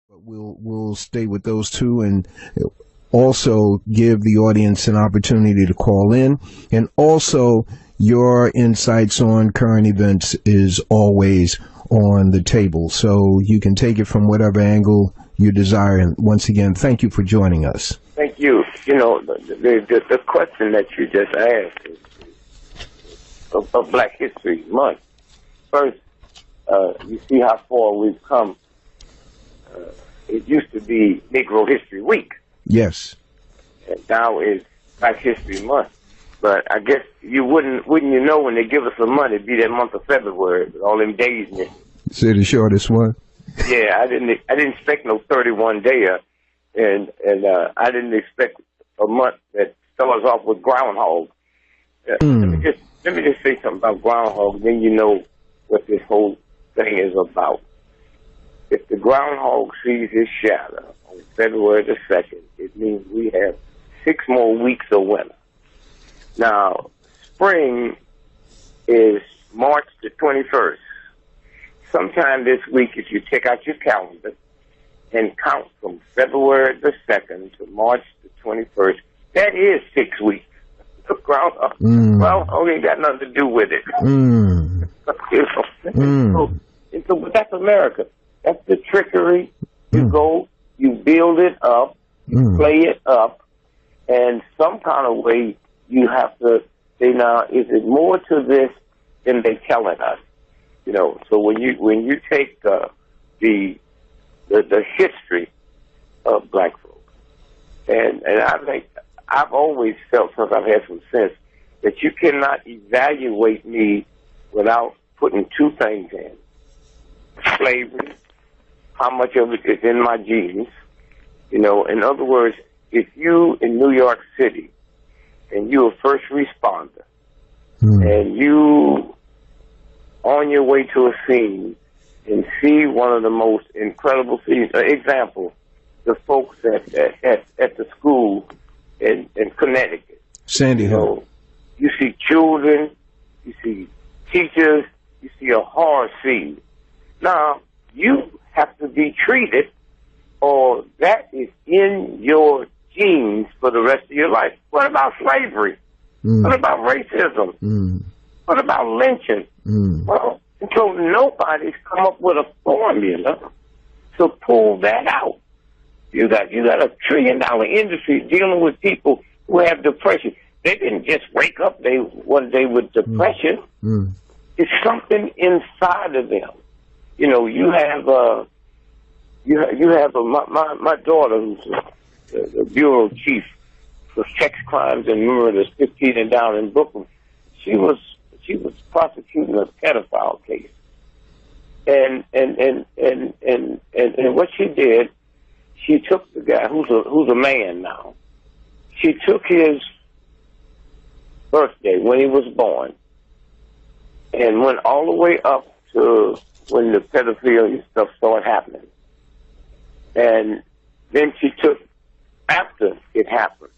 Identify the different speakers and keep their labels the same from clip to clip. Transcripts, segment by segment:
Speaker 1: But we'll stay with those two and also give the audience an opportunity to call in. And also, your insights on current events is always on the table. So you can take it from whatever angle you desire. And once again, thank you for joining us.
Speaker 2: Thank you. You know, the question that you just asked is of Black History Month. First, you see how far we've come. It used to be Negro History Week.
Speaker 1: Yes.
Speaker 2: And now it's Black History Month. But I guess you wouldn't you know, when they give us some money, it'd be that month of February with all them days in it.
Speaker 1: Say the shortest one.
Speaker 2: Yeah, I didn't expect no 31 dayer, and I didn't expect a month that starts off with groundhog. Let me just say something about groundhog, then you know what this whole thing is about. If the groundhog sees his shadow on February the 2nd, it means we have 6 more weeks of winter. Now, spring is March the 21st. Sometime this week, if you take out your calendar and count from February the 2nd to March the 21st, that is 6 weeks. The groundhog ain't got nothing to do with it. But that's America. That's the trickery. You go, you build it up, you play it up, and some kind of way you have to say, now, is it more to this than they telling us? You know, so when you take the history of black folks, and I think I've always felt, since I've had some sense, that you cannot evaluate me without putting 2 things in: slavery, how much of it is in my genes. You know, in other words, if you in New York City and you're a first responder and you on your way to a scene and see one of the most incredible scenes, example, the folks at the school in Connecticut.
Speaker 1: Sandy Hook.
Speaker 2: You see children, you see teachers, you see a horror scene. Now, you have to be treated, or that is in your genes for the rest of your life. What about slavery? What about racism? What about lynching? Well, so nobody's come up with a formula to pull that out. You got a $1 trillion industry dealing with people who have depression. They didn't just wake up one day with depression. It's something inside of them. You know, you have my daughter, who's the bureau chief for sex crimes and murders, 15 and down in Brooklyn. She was prosecuting a pedophile case, and what she did, she took the guy who's a man now. She took his birthday when he was born, and went all the way up to when the pedophilia stuff started happening. And then she took after it happened.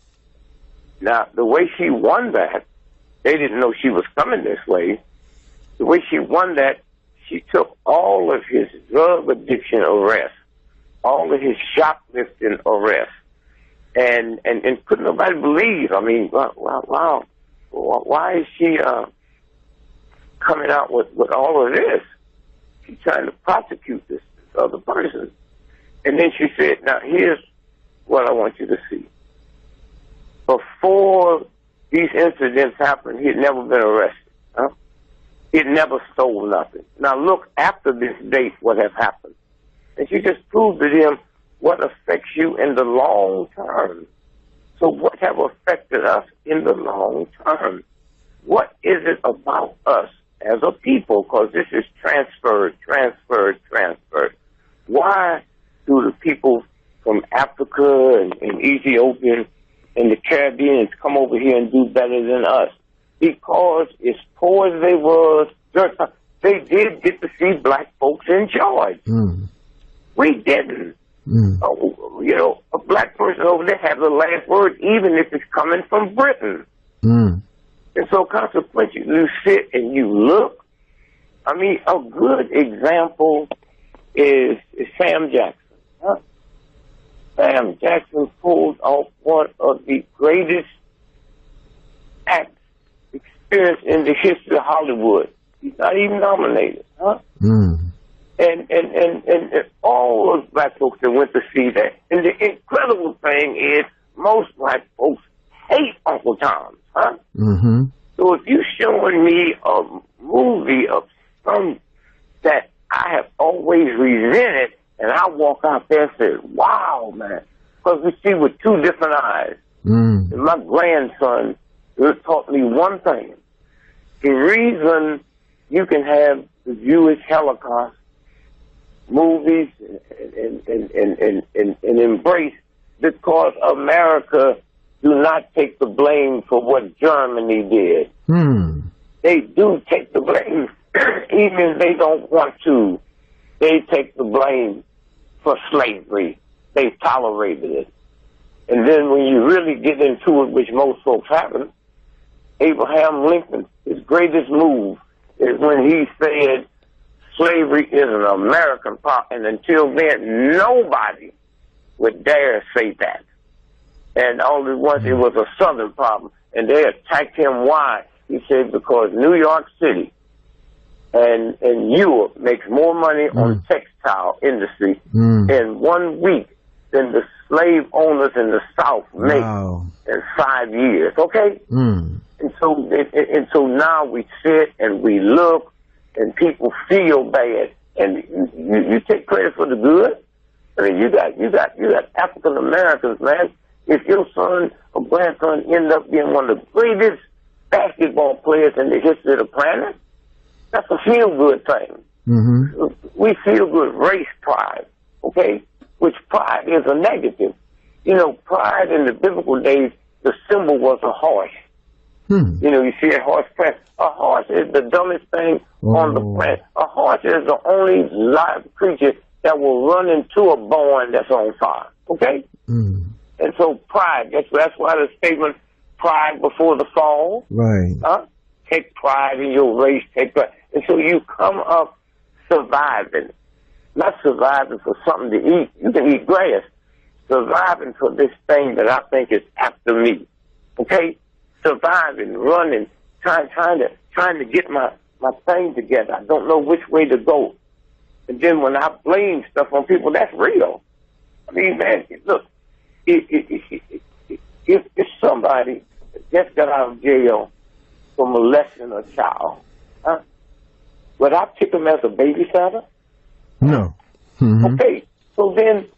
Speaker 2: Now, the way she won that, they didn't know she was coming this way. The way she won that, she took all of his drug addiction arrests, all of his shoplifting arrests, and couldn't nobody believe. I mean, wow. Why is she coming out with all of this? She's trying to prosecute this other person. And then she said, now here's what I want you to see. Before these incidents happened, he'd never been arrested. He'd never stole nothing. Now look, after this date, what have happened? And she just proved to him what affects you in the long term. So what have affected us in the long term? What is it about us as a people? Because this is transferred. Why do the people from Africa and Ethiopia and the Caribbean come over here and do better than us? Because as poor as they was, they did get to see black folks enjoyed. We didn't. You know, a black person over there has the last word, even if it's coming from Britain. And so consequently, you sit and you look. I mean, a good example is Sam Jackson. Huh? Sam Jackson pulled off one of the greatest acts experienced in the history of Hollywood. He's not even nominated, huh?
Speaker 1: Mm.
Speaker 2: And all those black folks that went to see that. And the incredible thing is, most black folks hate Uncle Tom, huh?
Speaker 1: Mm-hmm.
Speaker 2: So if you're showing me a movie of some that I have always resented, and I walk out there and say, wow, man, because we see with two different eyes.
Speaker 1: Mm.
Speaker 2: And my grandson taught me one thing. The reason you can have the Jewish Holocaust movies and embrace, because America do not take the blame for what Germany did.
Speaker 1: Mm.
Speaker 2: They do take the blame, even if they don't want to. They take the blame for slavery. They tolerated it. And then when you really get into it, which most folks haven't, Abraham Lincoln, his greatest move is when he said slavery is an American problem. And until then, nobody would dare say that. And only once it was a Southern problem. And they attacked him. Why? He said, because New York City and Europe makes more money on textile industry in 1 week than the slave owners in the South make in 5 years. Okay? And so now we sit and we look, and people feel bad, and you take credit for the good. I mean, you got African Americans, man. If your son or grandson end up being one of the greatest basketball players in the history of the planet, that's a feel-good thing. Mm-hmm. We feel good race pride, okay? Which pride is a negative. You know, pride in the biblical days, the symbol was a horse. You know, you see a horse press. A horse is the dumbest thing on the planet. A horse is the only live creature that will run into a barn that's on fire, okay? And so pride, that's why the statement, pride before the fall.
Speaker 1: Right.
Speaker 2: Take pride in your race, take pride. And so you come up surviving, not surviving for something to eat. You can eat grass. Surviving for this thing that I think is after me, okay? Surviving, running, trying to get my thing together. I don't know which way to go. And then when I blame stuff on people, that's real. I mean, man, look, if somebody just got out of jail for molesting a child, would I pick him as a babysitter?
Speaker 1: No.
Speaker 2: Okay, so then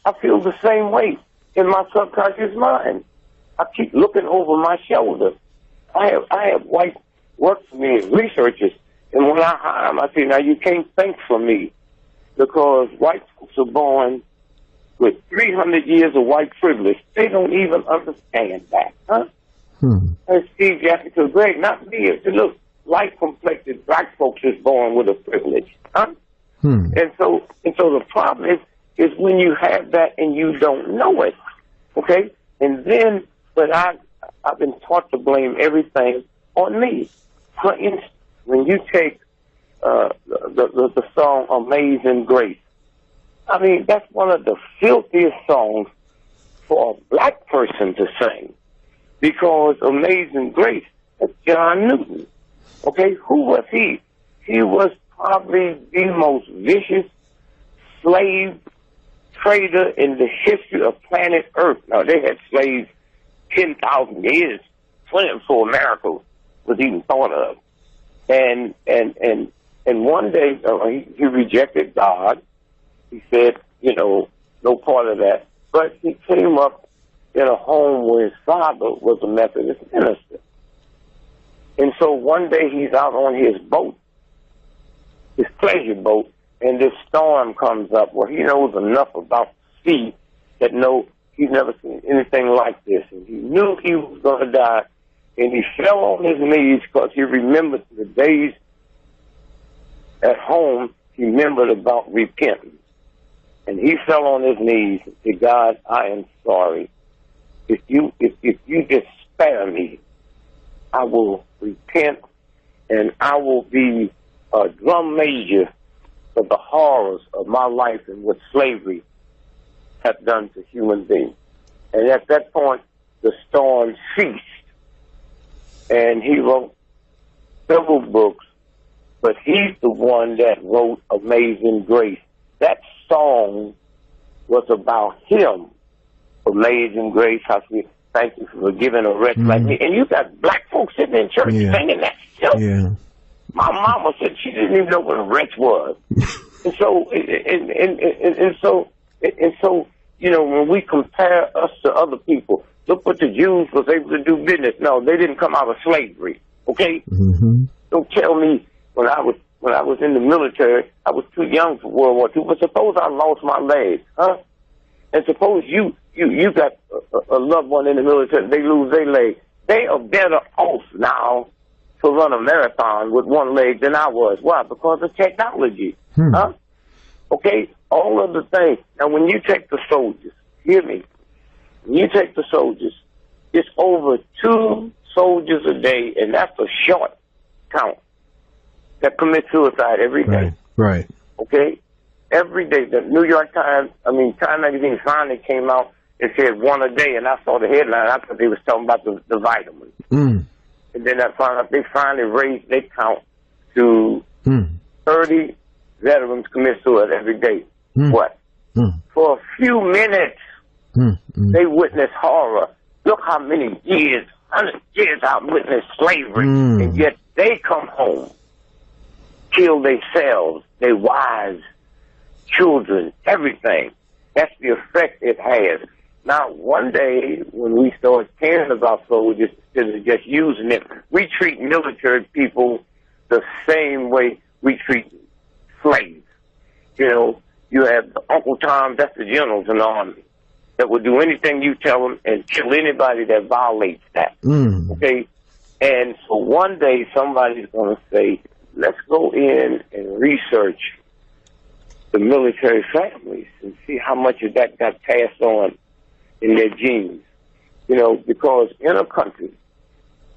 Speaker 2: I feel the same way in my subconscious mind. I keep looking over my shoulder. I have white work for me as researchers, and when I hire them, I say, now you can't think for me, because white folks are born with 300 years of white privilege. They don't even understand that, huh? And Steve Jackson, Greg, not me. Look, light-complected black folks is born with a privilege, huh? And so the problem is when you have that and you don't know it, okay? And then, but I've been taught to blame everything on me. For instance, when you take the song Amazing Grace, I mean, that's one of the filthiest songs for a black person to sing, because Amazing Grace, that's John Newton. Okay, who was he? He was probably the most vicious slave trader in the history of planet Earth. Now, they had slaves 10,000 years before America was even thought of. And one day he rejected God. He said, you know, no part of that. But he came up in a home where his father was a Methodist minister. And so one day he's out on his boat, his pleasure boat, and this storm comes up where he knows enough about the sea that he's never seen anything like this. And he knew he was going to die. And he fell on his knees because he remembered the days at home. He remembered about repentance. And he fell on his knees and said, God, I am sorry. If you just spare me, I will repent, and I will be a drum major for the horrors of my life and with slavery have done to human beings. And at that point, the storm ceased. And he wrote several books, but he's the one that wrote Amazing Grace. That song was about him. Amazing Grace, how sweet. Thank you for forgiving a wretch like me. And you got black folks sitting in church singing that stuff.
Speaker 1: Yeah.
Speaker 2: My mama said she didn't even know what a wretch was. And so, you know, when we compare us to other people, look what the Jews was able to do business. No, they didn't come out of slavery. Okay?
Speaker 1: Mm-hmm.
Speaker 2: Don't tell me when I was in the military, I was too young for World War II. But suppose I lost my leg, huh? And suppose you got a loved one in the military, they lose their leg. They are better off now to run a marathon with one leg than I was. Why? Because of technology. Huh? Okay? All of the things. Now, when you take the soldiers, hear me, when you take the soldiers, it's over 2 soldiers a day, and that's a short count, that commit suicide every day.
Speaker 1: Right.
Speaker 2: Okay? Every day. The New York Times, Time Magazine finally came out and said 1 a day, and I saw the headline. I thought they was talking about the vitamins. And then I found out they finally raised their count to 30 veterans commit suicide every day. What? For a few minutes, they witnessed horror. Look how many years, 100 years I've witnessed slavery, and yet they come home, kill themselves, their wives, children, everything. That's the effect it has. Now, one day, when we start caring about soldiers instead of just using it, we treat military people the same way we treat slaves. You know, you have Uncle Tom, that's the generals in the Army, that will do anything you tell them and kill anybody that violates that. Okay? And so one day, somebody's going to say, let's go in and research the military families and see how much of that got passed on in their genes. You know, because in a country,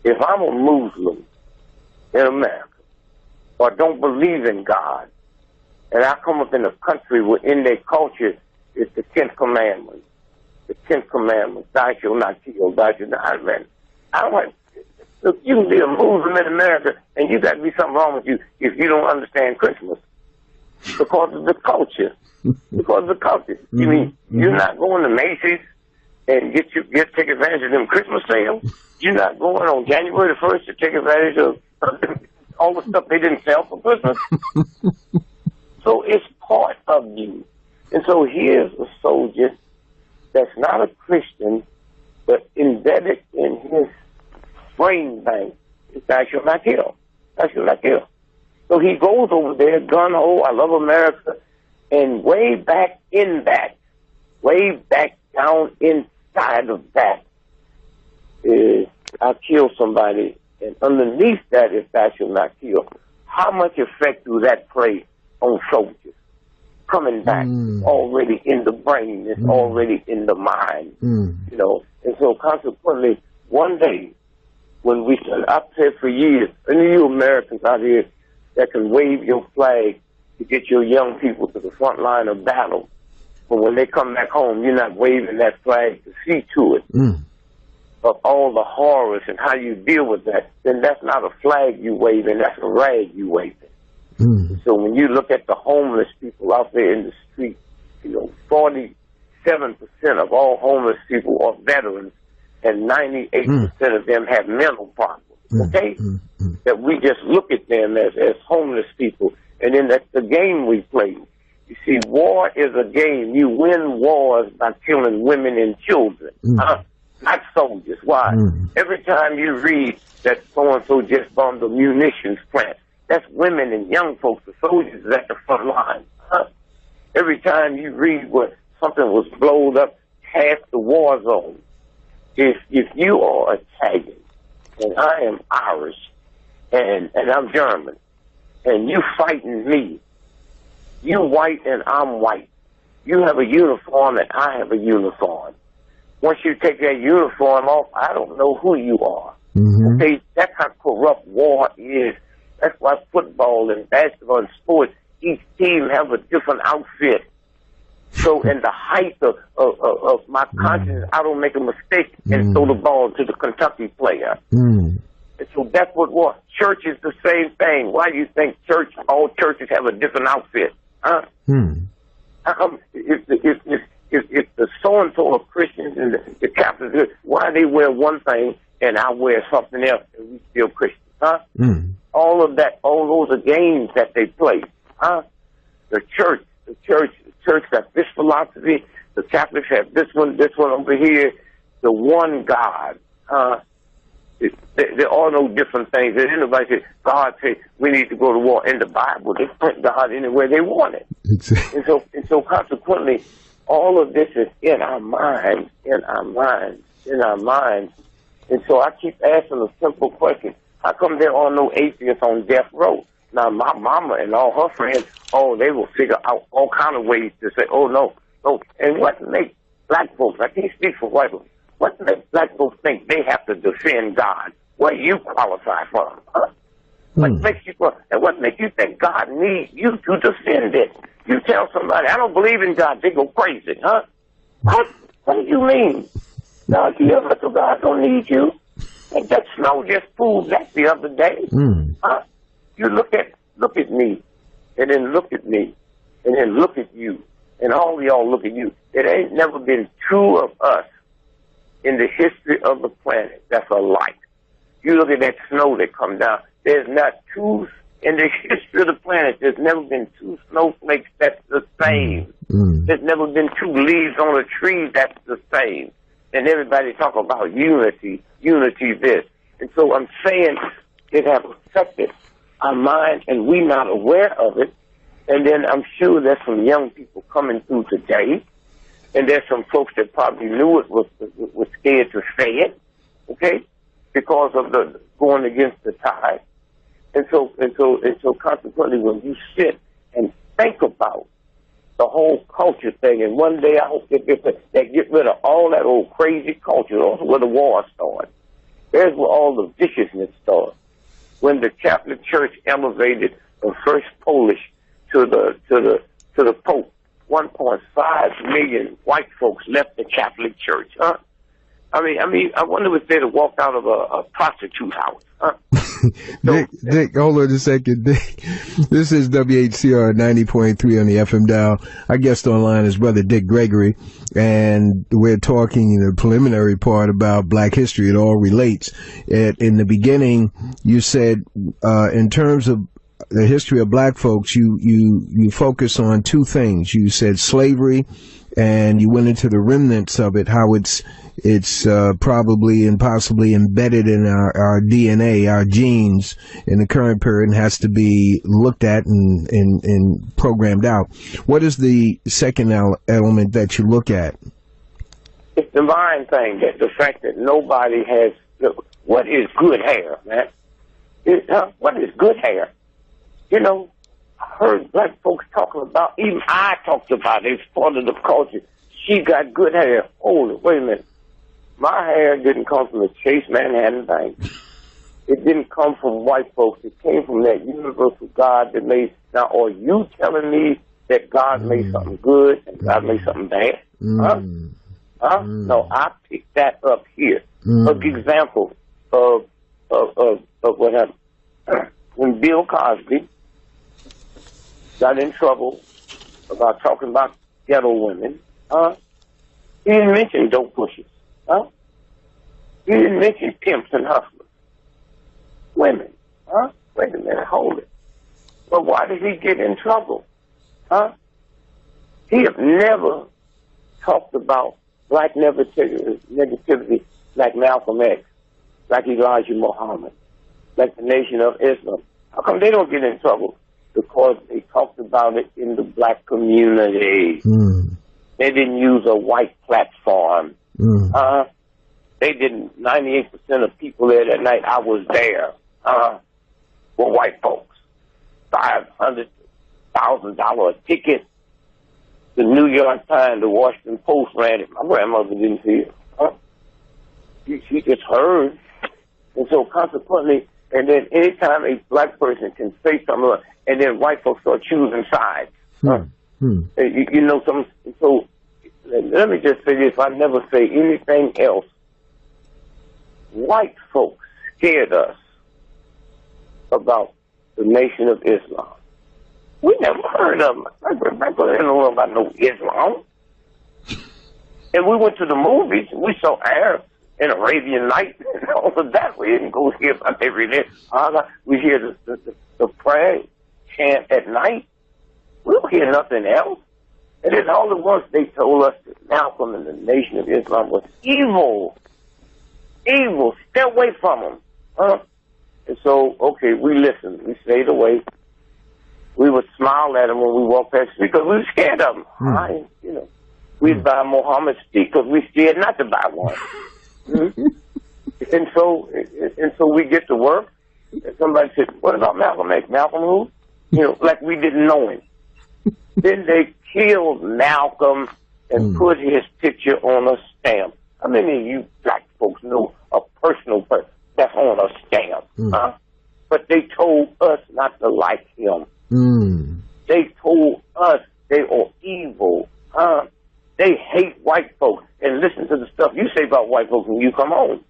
Speaker 2: if I'm a Muslim in America or don't believe in God, and I come up in a country where in their culture it's the 10th commandment. The 10th commandment, thou shalt not kill, thou shalt not man. I don't want, look, you can be a Muslim in America and you got to be something wrong with you if you don't understand Christmas. Because of the culture. Because of the culture. You mean you're not going to Macy's and take advantage of them Christmas sales? You're not going on January the 1st to take advantage of all the stuff they didn't sell for Christmas? So it's part of you. And so here's a soldier that's not a Christian, but embedded in his brain bank is thou shalt not kill. Thou shalt not kill. So he goes over there, gun-ho, I love America, and way back in that, way back down inside of that is I kill somebody, and underneath that is thou shalt not kill. How much effect do that play on soldiers? Coming back, already in the brain, it's already in the mind, you know. And so consequently, one day, when I've said for years, any of you Americans out here that can wave your flag to get your young people to the front line of battle, but when they come back home, you're not waving that flag to see to it of all the horrors and how you deal with that, then that's not a flag you waving, that's a rag you waving. So when you look at the homeless people out there in the street, you know, 47% of all homeless people are veterans, and 98% of them have mental problems. Okay? That we just look at them as homeless people, and then that's the game we play. You see, war is a game. You win wars by killing women and children, not soldiers. Why? Every time you read that so-and-so just bombed a munitions plant, that's women and young folks. The soldiers is at the front line. Every time you read where something was blown up half the war zone, if you are Italian and I am Irish and I'm German and you fighting me, you white and I'm white. You have a uniform and I have a uniform. Once you take that uniform off, I don't know who you are. Okay, that's how corrupt war is. That's why football and basketball and sports, each team have a different outfit. So in the height of my conscience, I don't make a mistake and throw the ball to the Kentucky player. And so that's what church is the same thing. Why do you think all churches have a different outfit? Huh? How come if the so-and-so are Christians and the Catholics, why they wear one thing and I wear something else and we still Christians? Huh? All of that, all those are games that they play. Huh? The church got this philosophy. The Catholics have this one over here. The one God. There are no different things. And anybody says, God said we need to go to war. In the Bible, they put God anywhere they want it. And so consequently, all of this is in our minds. And so I keep asking a simple question. How come there are no atheists on death row? Now, my mama and all her friends, they will figure out all kind of ways to say, no. And what makes black folks, I can't speak for white folks, what makes black folks think they have to defend God? What do you qualify for? Huh? What makes you think God needs you to defend it? You tell somebody, I don't believe in God, they go crazy, huh? What do you mean? God, so God don't need you? And that snow just proved that the other day. Huh? You look at me, and then look at me, and then look at you, and all of y'all look at you. It ain't never been two of us in the history of the planet that's alike. You look at that snow that come down. There's not two in the history of the planet. There's never been two snowflakes that's the same. There's never been two leaves on a tree that's the same. And everybody talk about unity this. And so I'm saying it has affected our mind, and we're not aware of it. And then I'm sure there's some young people coming through today, and there's some folks that probably knew it was scared to say it, okay, because of the going against the tide. And so consequently, when you sit and think about the whole culture thing, and one day I hope they get rid of all that old crazy culture, also where the war started. There's where all the viciousness started. When the Catholic Church elevated the first Polish to the Pope, 1.5 million white folks left the Catholic Church. Huh? I mean, I wonder if they'd have walked out of a prostitute house. Huh?
Speaker 1: Dick, hold on a second. Dick, this is WHCR 90.3 on the FM dial. Our guest online is Brother D.Gregory, and we're talking in the preliminary part about Black history. It all relates. In the beginning, you said, in terms of the history of Black folks, you focus on two things. You said slavery, and you went into the remnants of it, how it's probably and possibly embedded in our DNA, our genes in the current period, and has to be looked at and programmed out. What is the second element that you look at?
Speaker 2: It's the mind thing, that the fact that nobody has, what is good hair, man? What is good hair? You know, I heard Black folks talking about, even I talked about it, it's part of the culture. She got good hair. Hold it, wait a minute. My hair didn't come from the Chase Manhattan Bank. It didn't come from white folks. It came from that universal God that made. Now, are you telling me that God made something good and God made something bad? Huh? No, I picked that up here. An example of what happened. When Bill Cosby got in trouble about talking about ghetto women, he didn't mention dope pushers. Huh? He didn't mention pimps and hustlers. Women. Huh? Wait a minute, hold it. But why did he get in trouble? Huh? He have never talked about Black negativity like Malcolm X, like Elijah Muhammad, like the Nation of Islam. How come they don't get in trouble? Because they talked about it in the Black community. They didn't use a white platform. They didn't. 98% of people there that night, I was there, were white folks. $500,000 a ticket. The New York Times, the Washington Post ran it. My grandmother didn't see it. She just heard. And so consequently, and then anytime a Black person can say something, and then white folks start choosing sides. You know, so let me just say this. If I never say anything else, white folks scared us about the Nation of Islam. We never heard of them. My brother didn't know about no Islam. And we went to the movies. We saw Arabs and Arabian Nights and all of that. We didn't go hear about everything. We hear the prayer chant at night. We don't hear nothing else. And then all at once they told us that Malcolm and the Nation of Islam was evil. Evil. Stay away from them. And so, okay, we listened. We stayed away. We would smile at them when we walked past the street because we were scared of them. You know, we'd buy Muhammad's stick because we scared not to buy one. And so we get to work, and somebody said, "What about Malcolm X? Malcolm who?" You know, like we didn't know him. Then they killed Malcolm and put his picture on a stamp. How many of you black folks know a personal person that's on a stamp? But they told us not to like him. They told us they are evil. They hate white folks. And listen to the stuff you say about white folks when you come home.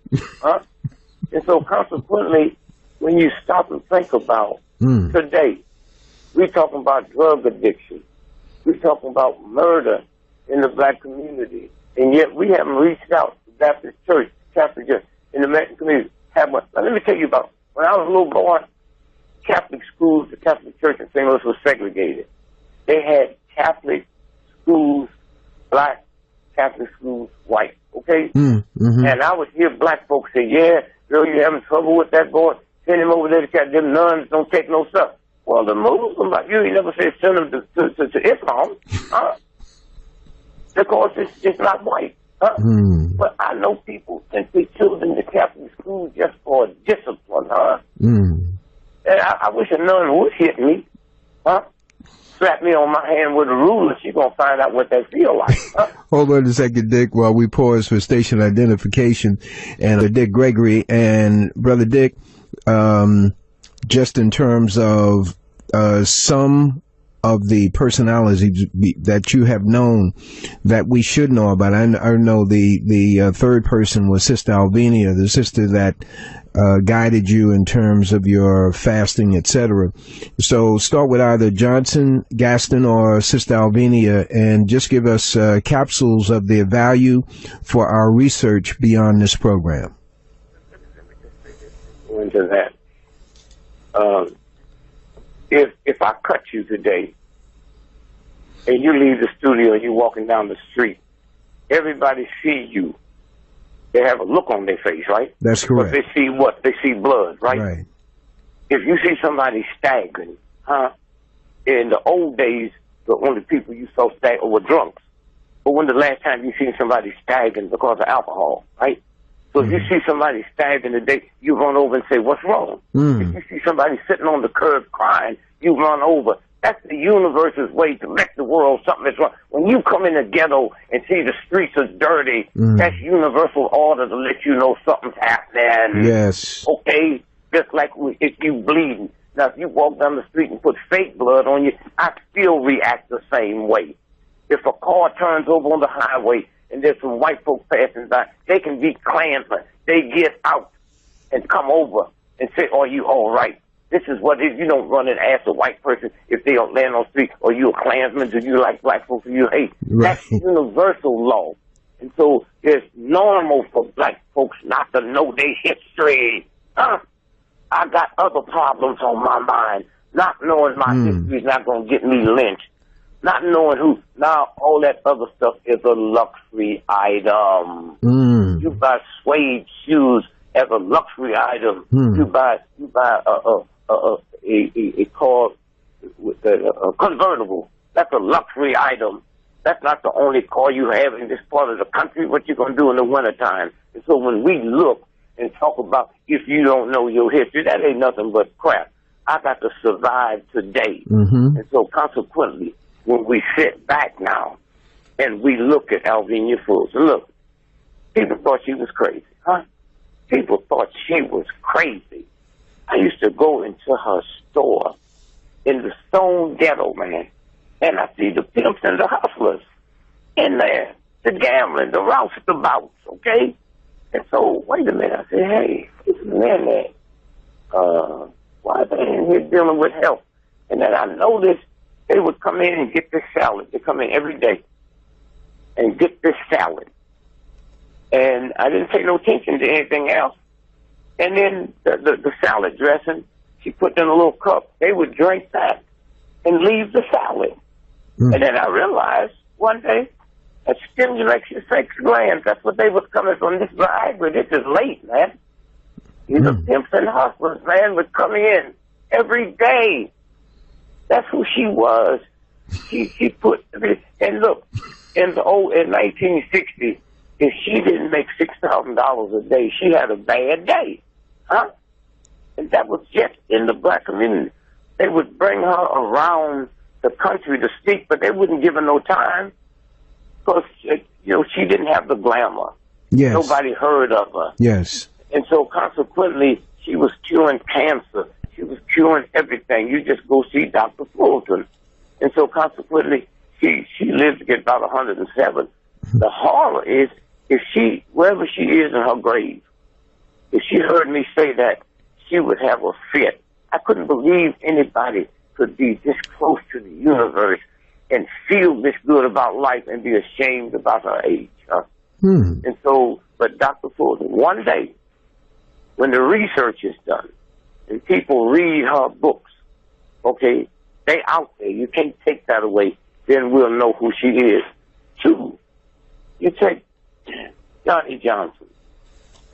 Speaker 2: And so consequently, when you stop and think about today, we're talking about drug addiction. We're talking about murder in the black community. And yet we haven't reached out to Baptist Church, Catholic Church, in the Mexican community. Now, let me tell you about, when I was a little boy, Catholic schools, the Catholic Church in St. Louis was segregated. They had Catholic schools, black, Catholic schools, white, okay? And I would hear black folks say, "Yeah, girl, you having trouble with that boy? Send him over there to catch them nuns, don't take no stuff." Well, the Muslims, like you ain't never said send them to Islam, because it's not white. But I know people send their children to Catholic schools just for discipline, And I wish a nun would hit me, slap me on my hand with a ruler. She's going to find out what that feel like.
Speaker 1: Hold on a second, Dick, while we pause for station identification. And Dick Gregory and Brother Dick, just in terms of some of the personalities that you have known that we should know about. I know the third person was Sister Alvenia, the sister that guided you in terms of your fasting, etc. So start with either Johnson, Gaston, or Sister Alvenia, and just give us capsules of their value for our research beyond this program.
Speaker 2: Go into that. If I cut you today and you leave the studio and you're walking down the street, everybody see you. They have a look on their face, right?
Speaker 1: That's correct.
Speaker 2: But they see what? They see blood, right?
Speaker 1: Right.
Speaker 2: If you see somebody staggering, in the old days, the only people you saw stagger were drunks. But when the last time you seen somebody staggering because of alcohol, right? So if you see somebody staggering today, you run over and say, "What's wrong?" If you see somebody sitting on the curb crying, you run over. That's the universe's way to let the world something is wrong. When you come in the ghetto and see the streets are dirty, that's universal order to let you know something's happening.
Speaker 1: Yes.
Speaker 2: Okay? Just like if you bleeding. Now, if you walk down the street and put fake blood on you, I still react the same way. If a car turns over on the highway and there's some white folks passing by, they can be Klansmen. They get out and come over and say, "Are you all right?" This is what it is. You don't run and ask a white person if they don't land on the street, "Are you a Klansman? Do you like black folks? Do you hate?"
Speaker 1: Right.
Speaker 2: That's universal law. And so it's normal for black folks not to know their history. I got other problems on my mind. Not knowing my history is not going to get me lynched. Not knowing who. Now, all that other stuff is a luxury item. You buy suede shoes as a luxury item. You buy a car with a convertible. That's a luxury item. That's not the only car you have in this part of the country. What you going to do in the wintertime? And so when we look and talk about if you don't know your history, that ain't nothing but crap. I got to survive today. And so consequently, when we sit back now and we look at Alvenia Fools, look, people thought she was crazy, People thought she was crazy. I used to go into her store in the Stone Ghetto, man, and I see the pimps and the hustlers in there, the gambling, the roustabouts, okay? And so, wait a minute, I said, hey, this is man there. Why are they in here dealing with health? And then I noticed they would come in and get this salad. They come in every day and get this salad. And I didn't pay no attention to anything else. And then the salad dressing, she put in a little cup. They would drink that and leave the salad. And then I realized one day, it stimulates your sex glands. That's what they was coming from. This Viagra, this is late, man. These are pimps and hustlers, man, would come in every day. That's who she was. She put, and look, in 1960, if she didn't make $6,000 a day, she had a bad day, huh? And that was just in the black community. They would bring her around the country to speak, but they wouldn't give her no time because, she didn't have the glamour.
Speaker 1: Yes.
Speaker 2: Nobody heard of her.
Speaker 1: Yes.
Speaker 2: And so consequently, she was curing cancer. She was curing everything. You just go see Dr. Fulton. And so consequently, she lived to get about 107. The horror is, wherever she is in her grave, if she heard me say that, she would have a fit. I couldn't believe anybody could be this close to the universe and feel this good about life and be ashamed about her age. Huh? And so, but Dr. Fulton, one day, when the research is done and people read her books, okay, they out there. You can't take that away. Then we'll know who she is. Two, you take Johnny Johnson.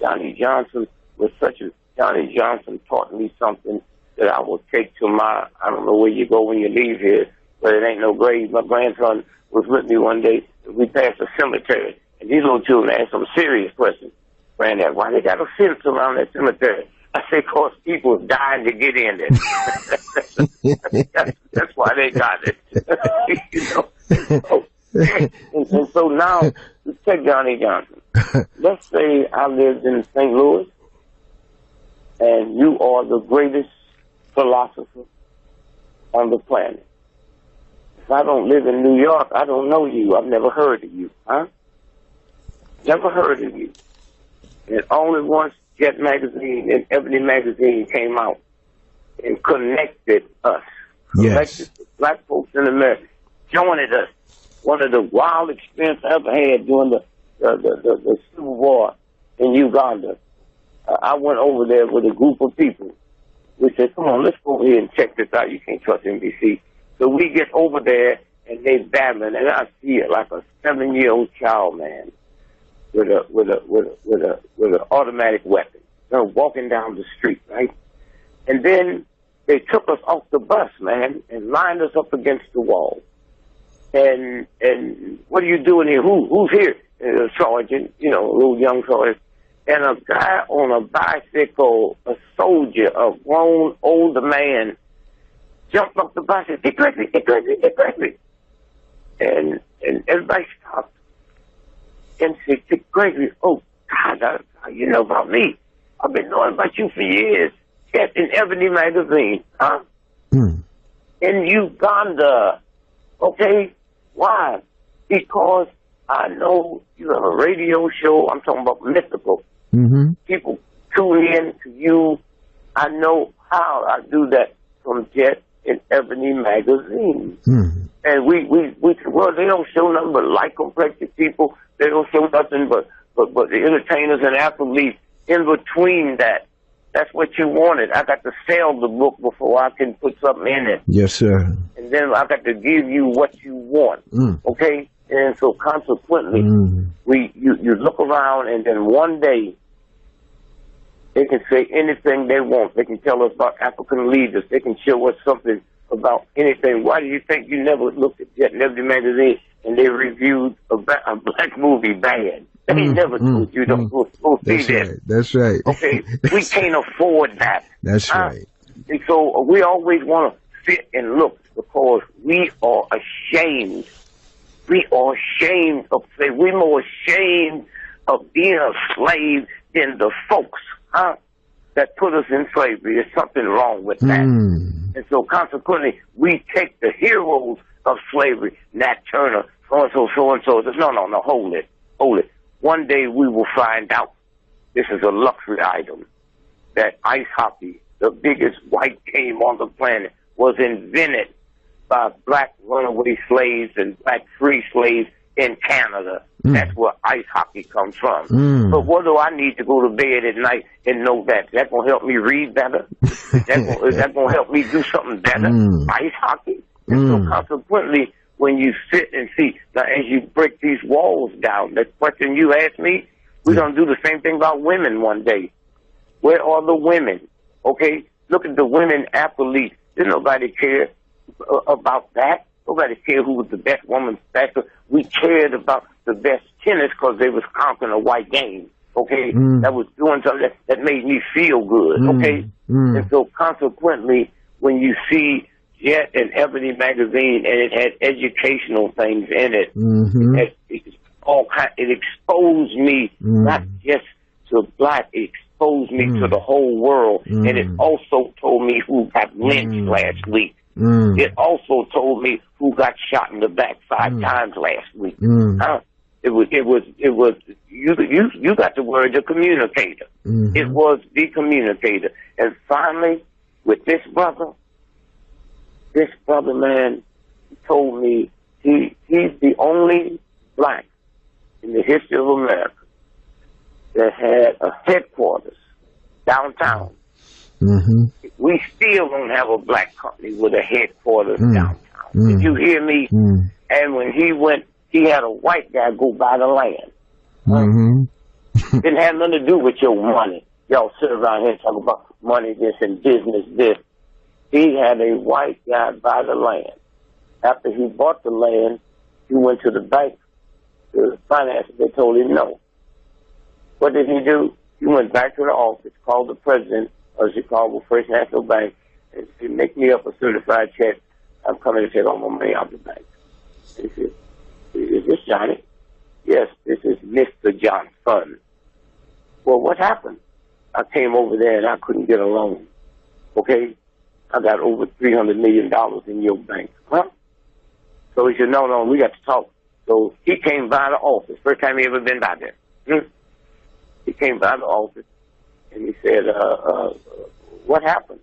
Speaker 2: Johnny Johnson taught me something that I will take to I don't know where you go when you leave here, but it ain't no grave. My grandson was with me one day. We passed a cemetery, and these little children asked some serious questions. Granddad, why they got a fence around that cemetery? I say, cause people dying to get in there. That's why they got it. And so now, let's take Johnny Johnson. Let's say I lived in St. Louis, and you are the greatest philosopher on the planet. If I don't live in New York, I don't know you. I've never heard of you, huh? Never heard of you. And only once Jet Magazine and Ebony Magazine came out and connected us.
Speaker 1: Yes.
Speaker 2: Connected black folks in America. Joined us. One of the wild experiences I ever had during the Civil War in Uganda. I went over there with a group of people. We said, come on, let's go over here and check this out. You can't trust NBC. So we get over there, and they battling, and I see it like a 7-year-old child, man, with an automatic weapon. They're walking down the street, right? And then they took us off the bus, man, and lined us up against the wall. And what are you doing here? Who's here? A sergeant, a little young sergeant. And a guy on a bicycle, a soldier, a grown older man, jumped off the bus and said, D.Gregory, D.Gregory, D.Gregory. And everybody stopped and said, D.Gregory, oh, God, you know about me. I've been knowing about you for years. Yes, in Ebony Magazine, huh? In Uganda. Okay? Why? Because I know you have a radio show. I'm talking about mythical. People tune in to you. I know how I do that from Jet and Ebony Magazine. And we well, they don't show nothing but light complected people. They don't show nothing but the entertainers and athletes in between that. That's what you wanted. I got to sell the book before I can put something in it.
Speaker 1: Yes, sir.
Speaker 2: And then I got to give you what you want. Okay? And so consequently, you look around, and then one day they can say anything they want. They can tell us about African leaders. They can show us something about anything. Why do you think you never looked at Jet and Ebony Magazine and they reviewed a black movie bad? They never told you don't go see that.
Speaker 1: Right. That's right.
Speaker 2: Okay? We can't afford that.
Speaker 1: That's right.
Speaker 2: And so we always want to sit and look because we are ashamed. We are ashamed of slavery. We're more ashamed of being a slave than the folks, that put us in slavery. There's something wrong with that. And so consequently, we take the heroes of slavery, Nat Turner, so-and-so, so-and-so. No, hold it. One day we will find out. This is a luxury item. That ice hockey, the biggest white game on the planet, was invented by black runaway slaves and black free slaves in Canada. That's where ice hockey comes from. But what do I need to go to bed at night and know that? Is that going to help me read better? Is that going to help me do something better? Ice hockey? And so consequently, when you sit and see, now as you break these walls down, the question you asked me, we're going to do the same thing about women one day. Where are the women? Okay, look at the women athletes. Did nobody care about that? Nobody cared who was the best woman's backer. We cared about the best tennis because they was conquering a white game. Okay, that was doing something that made me feel good. Okay, and so consequently, when you see Jet and Ebony magazine and it had educational things in it, it exposed me not just to black. It exposed me to the whole world, and it also told me who got lynched last week. It also told me who got shot in the back 5 times last week. It was you got the word, the communicator. It was the communicator. And finally, with this brother man told me he's the only black in the history of America that had a headquarters downtown. We still don't have a black company with a headquarters downtown. Did you hear me? And when he went, he had a white guy go buy the land. Didn't have nothing to do with your money. Y'all sit around here and talk about money this and business this. He had a white guy buy the land. After he bought the land, he went to the bank to finance it. They told him no. What did he do? He went back to the office, called the president of Chicago First National Bank, and said, make me up a certified check. I'm coming to take all my money out of the bank. And he said, is this Johnny? Yes, this is Mr. Johnson. Well, what happened? I came over there and I couldn't get a loan. Okay? I got over $300 million in your bank. Huh? So he said, no, we got to talk. So he came by the office. First time he ever been by there. He came by the office and he said, what happened?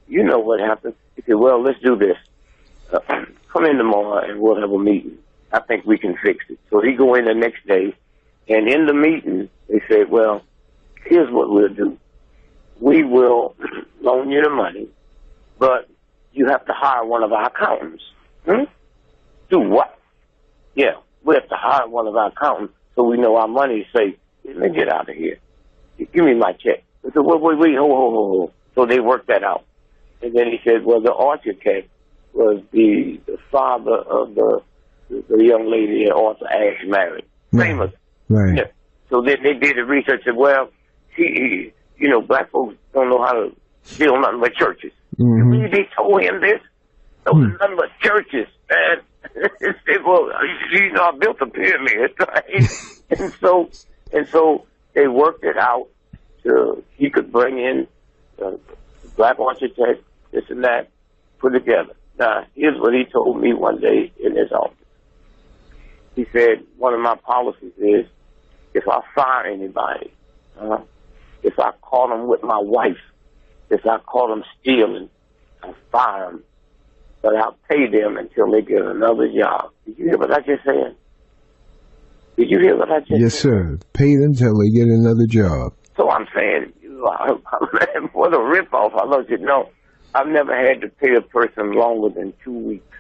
Speaker 2: You know what happened. He said, well, let's do this. Come in tomorrow and we'll have a meeting. I think we can fix it. So he go in the next day, and in the meeting, they said, well, here's what we'll do. We will loan you the money, but you have to hire one of our accountants. Do what? Yeah, we have to hire one of our accountants so we know our money is safe. Let me get out of here. Give me my check. I said, wait, hold. So they worked that out. And then he said, well, the architect was the father of the young lady that Arthur Ashe married. Famous.
Speaker 1: Right.
Speaker 2: Yeah. So they did the research and, well, black folks don't know how to build nothing but churches. They told him this. Those are nothing but churches, man. They said, well, I built a pyramid, right? and so they worked it out so he could bring in black architect, this and that, put together. Now, here's what he told me one day in his office. He said, one of my policies is, if I fire anybody, if I caught them with my wife, if I caught them stealing, I fire them. But I'll pay them until they get another job. Did you hear what I just said? Did you hear what I just said?
Speaker 1: Yes, sir. Pay them until they get another job.
Speaker 2: So I'm saying, what a ripoff. I let you know. I've never had to pay a person longer than 2 weeks.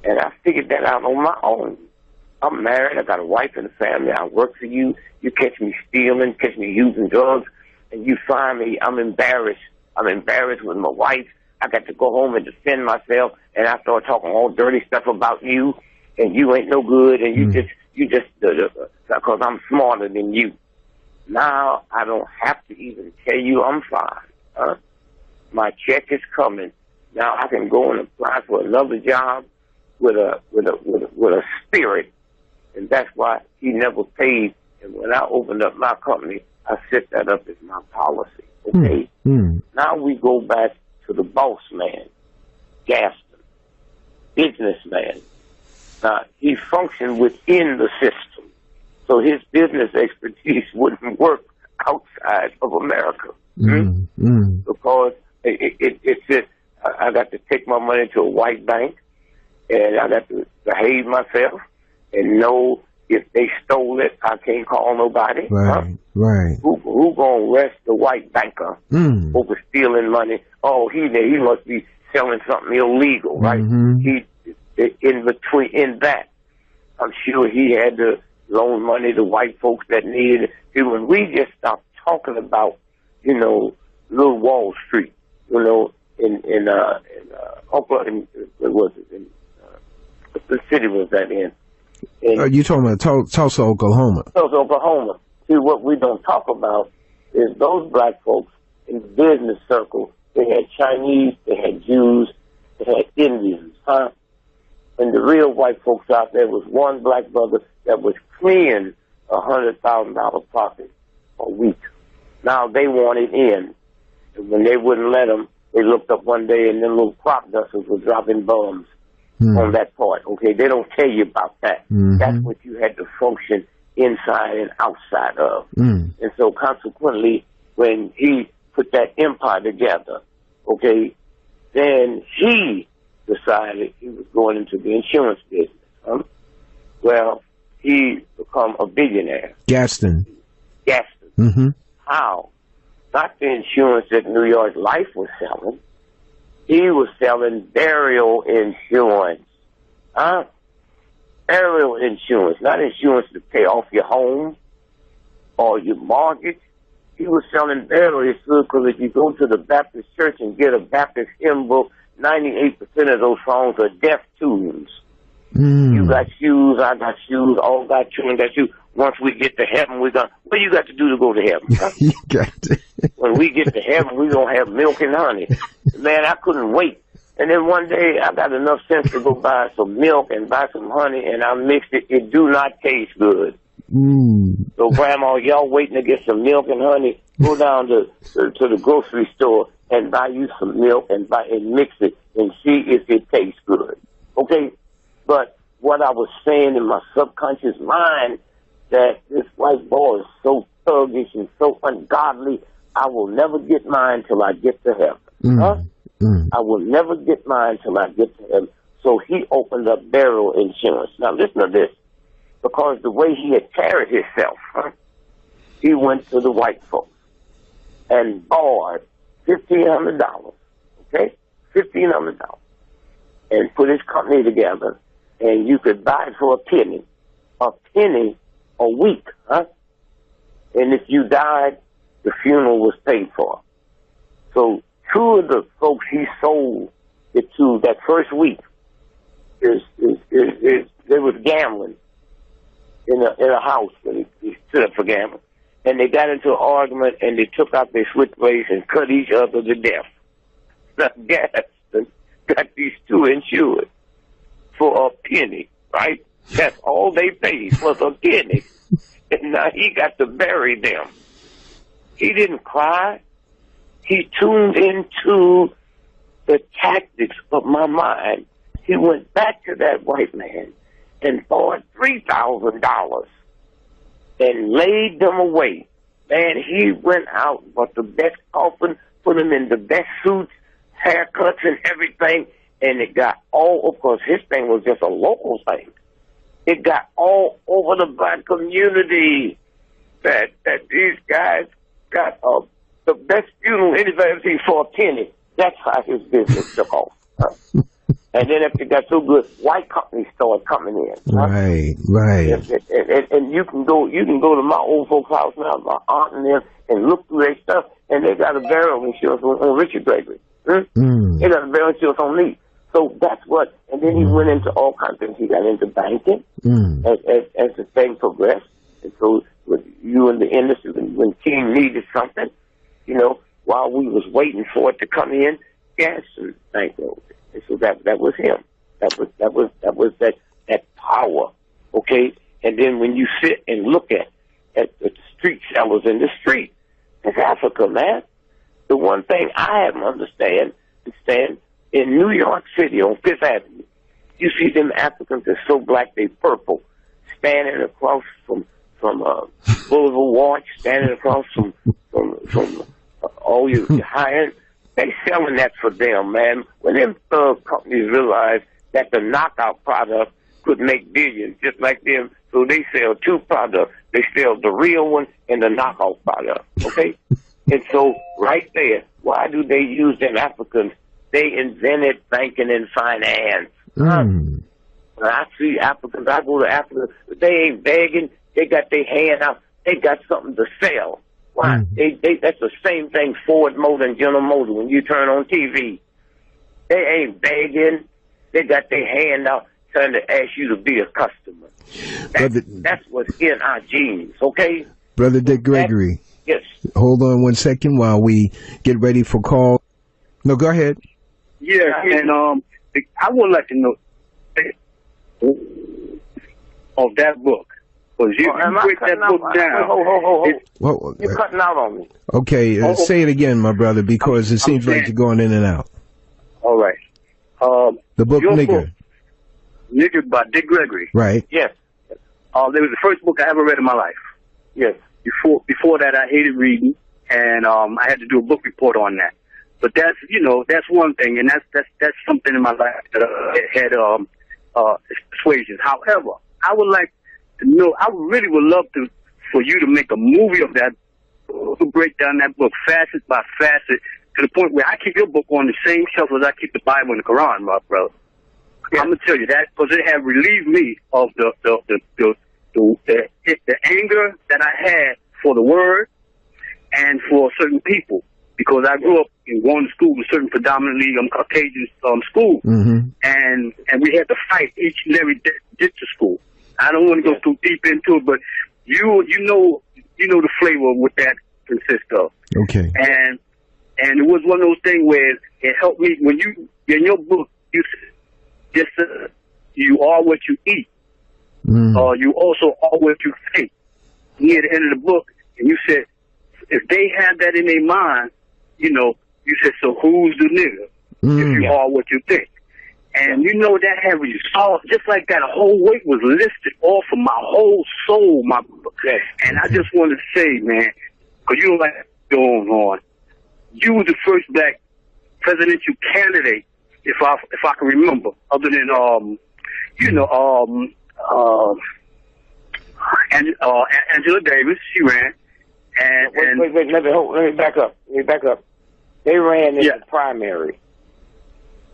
Speaker 2: And I figured that out on my own. I'm married. I got a wife and a family. I work for you. You catch me stealing, catch me using drugs, and you fire me. I'm embarrassed. I'm embarrassed with my wife. I got to go home and defend myself, and I start talking all dirty stuff about you, and you ain't no good, and you just because I'm smarter than you. Now I don't have to even tell you I'm fine. My check is coming. Now I can go and apply for another job with a spirit, and that's why he never paid. And when I opened up my company, I set that up as my policy. Okay. Now we go back to the boss man, Gaston. businessman. He functioned within the system, so his business expertise wouldn't work outside of America. Because it's just, I got to take my money to a white bank, and I got to behave myself and know if they stole it, I can't call nobody.
Speaker 1: Right, right.
Speaker 2: Who gonna arrest the white banker over stealing money? Oh, he must be selling something illegal, right? He in that, I'm sure he had to loan money to white folks that needed it. See, when we just stopped talking about, little Wall Street, in Oklahoma, what was it? The city was that in?
Speaker 1: You talking about Tulsa, Oklahoma?
Speaker 2: Tulsa, Oklahoma. See, what we don't talk about is those black folks in the business circle. They had Chinese, they had Jews, they had Indians, And the real white folks out there was one black brother that was clearing $100,000 profit a week. Now they wanted in. And when they wouldn't let them, they looked up one day and them little crop dusters were dropping bombs on that part. Okay, they don't tell you about that. That's what you had to function inside and outside of. And so consequently, when he put that empire together, okay, then he decided he was going into the insurance business. Well, he become a billionaire.
Speaker 1: Gaston.
Speaker 2: How? Not the insurance that New York Life was selling. He was selling burial insurance. Burial insurance, not insurance to pay off your home or your mortgage. He was selling burial insurance because if you go to the Baptist church and get a Baptist hymn book, 98% of those songs are deaf tunes. You got shoes, I got shoes, all got children got shoes. Once we get to heaven, what you got to do to go to heaven?
Speaker 1: You got to.
Speaker 2: When we get to heaven, we're going to have milk and honey. Man, I couldn't wait. And then one day, I got enough sense to go buy some milk and buy some honey, and I mixed it. It do not taste good. So, Grandma, y'all waiting to get some milk and honey, go down to the grocery store and buy you some milk and mix it and see if it tastes good. Okay? But what I was saying in my subconscious mind, that this white boy is so thuggish and so ungodly, I will never get mine till I get to heaven. I will never get mine till I get to heaven. So he opened up burial insurance. Now listen to this. Because the way he had carried himself, he went to the white folks and borrowed $1,500, okay? $1,500. And put his company together, and you could buy it for a penny a week, And if you died, the funeral was paid for. So two of the folks he sold it to that first week they was gambling in a house that he stood up for gambling. And they got into an argument and they took out their switchblades and cut each other to death. Now Gaston got these two insured for a penny, right? That's all they paid was a penny. And now he got to bury them. He didn't cry. He tuned into the tactics of my mind. He went back to that white man and bought $3,000 and laid them away. Man, he went out, bought the best coffin, put them in the best suits, haircuts and everything, and it got all, of course, his thing was just a local thing. It got all over the black community that these guys got the best funeral anybody ever seen for a penny. That's how his business took off. And then after it got so good, white companies started coming in.
Speaker 1: Right.
Speaker 2: And you can go to my old folks' house now, my aunt and them, and look through their stuff, and they got a burial insurance on Richard Gregory. They got a burial insurance on me. So that's what, and then he went into all kinds of things. He got into banking as the thing progressed. And so with you in the industry, when King needed something, while we was waiting for it to come in, Gaston bankrolled it. And so that was him. That was that power. Okay? And then when you sit and look at the street sellers in the street, it's Africa, man. The one thing I haven't understand in New York City on Fifth Avenue, You see them Africans that's so black they purple, standing across from Boulevard Watch, standing across from all your high end. They selling that for them, man. When them companies realize that the knockout product could make billions, just like them, so they sell two products. They sell the real one and the knockout product. Okay, and so right there, why do they use them Africans? They invented banking and finance. When I see Africans, I go to Africa, they ain't begging. They got their hand out. They got something to sell. Why? That's the same thing Ford Motor and General Motors when you turn on TV. They ain't begging. They got their hand out trying to ask you to be a customer. That's what's in our genes, okay?
Speaker 1: Brother D.Gregory.
Speaker 2: Yes.
Speaker 1: Hold on one second while we get ready for call. No, go ahead.
Speaker 3: Yeah, and I would like to know of that book. Because you break that book down.
Speaker 2: Hold. You're cutting out on me.
Speaker 1: Okay, say it again, my brother, because it seems like you're going in and out.
Speaker 3: All right.
Speaker 1: The book Nigger.
Speaker 3: Nigger by D.Gregory.
Speaker 1: Right.
Speaker 2: Yes.
Speaker 3: That was the first book I ever read in my life.
Speaker 2: Yes.
Speaker 3: Before that, I hated reading, and I had to do a book report on that. But that's one thing, and that's something in my life that had persuasions. However, I would like to know. I really would love for you to make a movie of that, to break down that book facet by facet to the point where I keep your book on the same shelf as I keep the Bible and the Quran, my brother. Yeah. I'm gonna tell you that because it had relieved me of the anger that I had for the word and for certain people, because I grew up in going to school with certain predominantly Caucasian school, and we had to fight each and every day to get to school. I don't want to go too deep into it, but you know the flavor of what that consists of.
Speaker 1: Okay.
Speaker 3: And it was one of those things where it helped me when you in your book you just you are what you eat. You also are what you think. Near the end of the book, and you said if they had that in their mind, you said, so who's the nigga? If you are what you think. And that had resolved, just like that, a whole weight was lifted off of my whole soul, and I just want to say, man, because you don't like going on, you were the first black presidential candidate, if I can remember, other than Angela Davis, she ran.
Speaker 2: Wait, let me back up. They ran in the primary.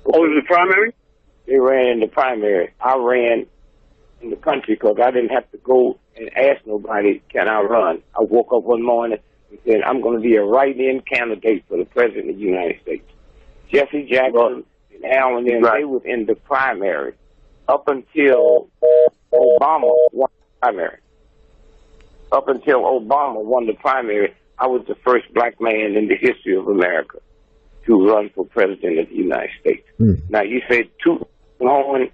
Speaker 3: Oh, it was the primary?
Speaker 2: They ran in the primary. I ran in the country because I didn't have to go and ask nobody, can I run? I woke up one morning and said, I'm going to be a write-in candidate for the President of the United States. Jesse Jackson and Allen, they was in the primary up until Obama won the primary. Up until Obama won the primary, I was the first black man in the history of America to run for President of the United States. Now, you said toot horn.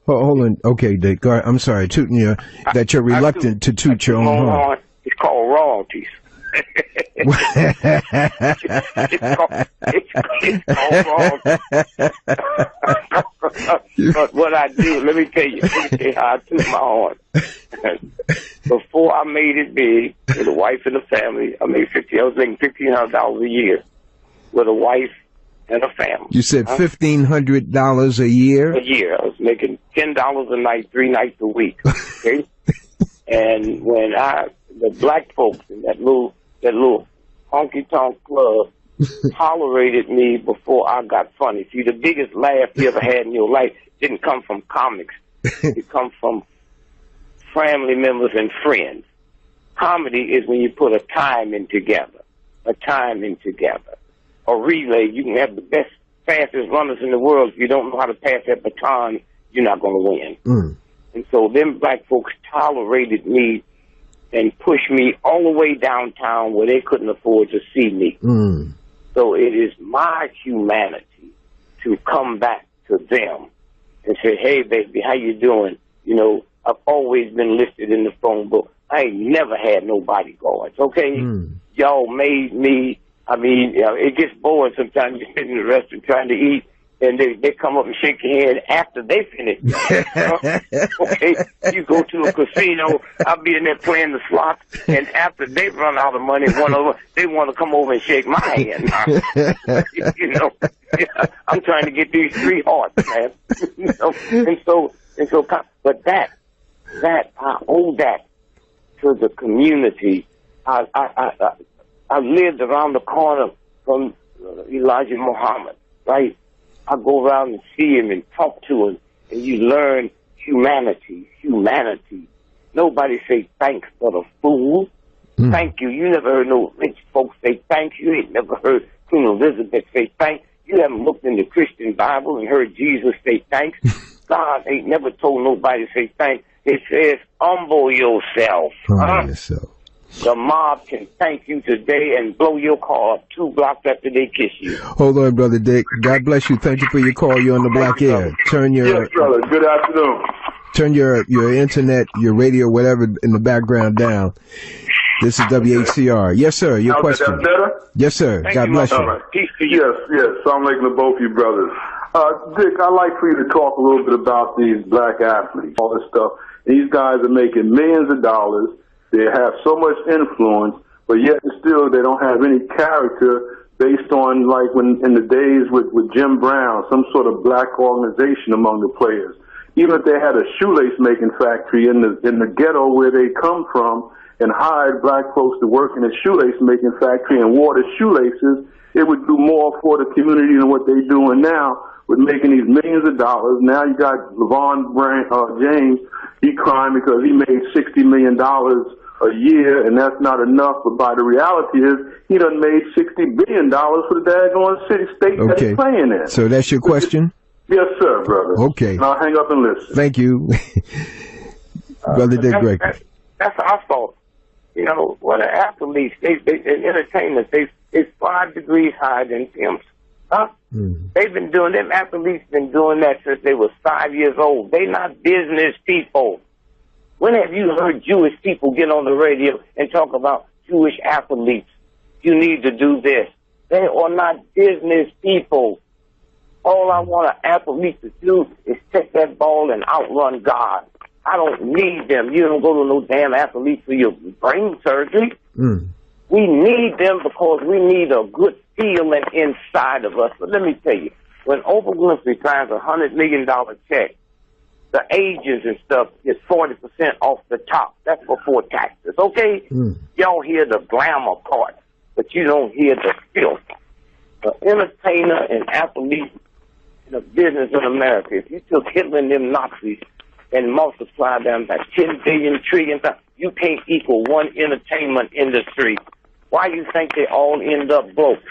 Speaker 1: Hold on. Okay, Dick. I'm sorry, tooting you. That you're reluctant to toot your own horn.
Speaker 2: It's called royalties. It's called royalties. But what I do, let me tell you how I toot my horn. Before I made it big with a wife and a family, I was making $1,500 a year with a wife and a family.
Speaker 1: You said $1,500 a year?
Speaker 2: A year. I was making $10 a night, 3 nights a week. Okay? And when the black folks in that little honky-tonk club tolerated me before I got funny. See, the biggest laugh you ever had in your life didn't come from comics. It come from family members and friends. Comedy is when you put a time in together. A relay, you can have the best, fastest runners in the world. If you don't know how to pass that baton, you're not going to win. And so them black folks tolerated me and pushed me all the way downtown where they couldn't afford to see me. So it is my humanity to come back to them and say, hey, baby, how you doing? I've always been listed in the phone book. I ain't never had no bodyguards, okay? Y'all made me, it gets boring sometimes. You're sitting in the restaurant trying to eat, and they come up and shake your hand after they finish. Okay, you go to a casino, I'll be in there playing the slots, and after they run out of money, they want to come over and shake my hand. I'm trying to get these 3 hearts, man. But that I owe that to the community. I lived around the corner from Elijah Muhammad, right? I go around and see him and talk to him, and you learn humanity. Nobody say thanks but a fool. Thank you. You never heard no rich folks say thank you. You ain't never heard Queen Elizabeth say thank you. You haven't looked in the Christian Bible and heard Jesus say thanks. God ain't never told nobody to say thanks. It says humble yourself.
Speaker 1: Humble yourself.
Speaker 2: The mob can thank you today and blow your car up 2 blocks after they kiss you.
Speaker 1: Hold on, Brother Dick. God bless you. Thank you for your call. You're on the Black Air.
Speaker 4: Yes, brother. Good afternoon.
Speaker 1: Turn your internet, your radio, whatever in the background down. This is WHCR. Yes, sir. Your question.
Speaker 4: That better?
Speaker 1: Yes, sir.
Speaker 2: Thank
Speaker 1: God
Speaker 2: you,
Speaker 1: bless you.
Speaker 4: Right. Yes. I'm making to both you brothers. Dick, I'd like for you to talk a little bit about these black athletes, all this stuff. These guys are making millions of dollars. They have so much influence, but yet still they don't have any character based on, like, when in the days with Jim Brown, some sort of black organization among the players. Even if they had a shoelace making factory in the ghetto where they come from and hired black folks to work in a shoelace making factory and wore the shoelaces, it would do more for the community than what they're doing now with making these millions of dollars. Now you got LeVon James, he crying because he made $60 million a year, and that's not enough. But by the reality is, he done made $60 billion for the daggone state that he's playing in.
Speaker 1: So that's your question?
Speaker 4: Yes, sir, brother.
Speaker 1: Okay.
Speaker 4: And I'll hang up and listen.
Speaker 1: Thank you. Brother D.Gregory.
Speaker 2: That's our fault. You know, what are athletes? They entertainment. They're 5 degrees higher than pimps. Huh? They've been doing, them athletes been doing that since they were 5 years old. They not business people. When have you heard Jewish people get on the radio and talk about Jewish athletes? You need to do this. They are not business people. All I want an athlete to do is take that ball and outrun God. I don't need them. You don't go to no damn athlete for your brain surgery. We need them because we need a good feeling inside of us. But let me tell you, when Oprah Winfrey signs $100 million check, the agents and stuff is 40% off the top. That's before taxes, okay? Y'all hear the glamour part, but you don't hear the filth. The entertainer and athlete in the business in America, if you took Hitler and them Nazis and multiplied them by 10 billion trillion times, you can't equal one entertainment industry. Why do you think they all end up broke?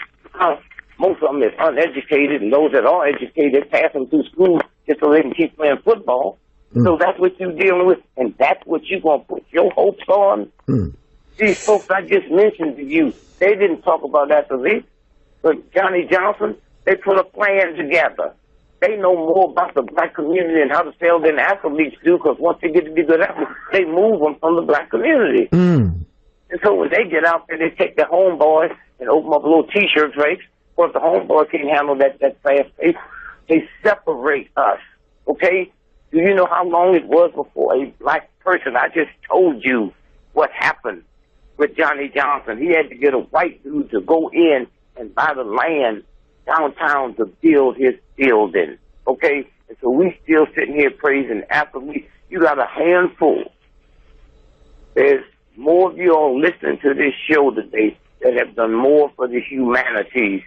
Speaker 2: Most of them is uneducated, and those that are educated pass them through school just so they can keep playing football. So that's what you're dealing with, and that's what you're going to put your hopes on. These folks I just mentioned to you, they didn't talk about athletes, but Johnny Johnson, they put a plan together. They know more about the black community and how to sell than athletes do, because once they get to be good athletes, they move them from the black community. And so when they get out there, they take their homeboys and open up a little T-shirt trades. Or if the homeboy can't handle that fast pace, they separate us, okay? Do you know how long it was before a black person? I just told you what happened with Johnny Johnson. He had to get a white dude to go in and buy the land downtown to build his building, okay? And so we still sitting here praising athletes. You got a handful. There's more of you all listening to this show today that have done more for the humanities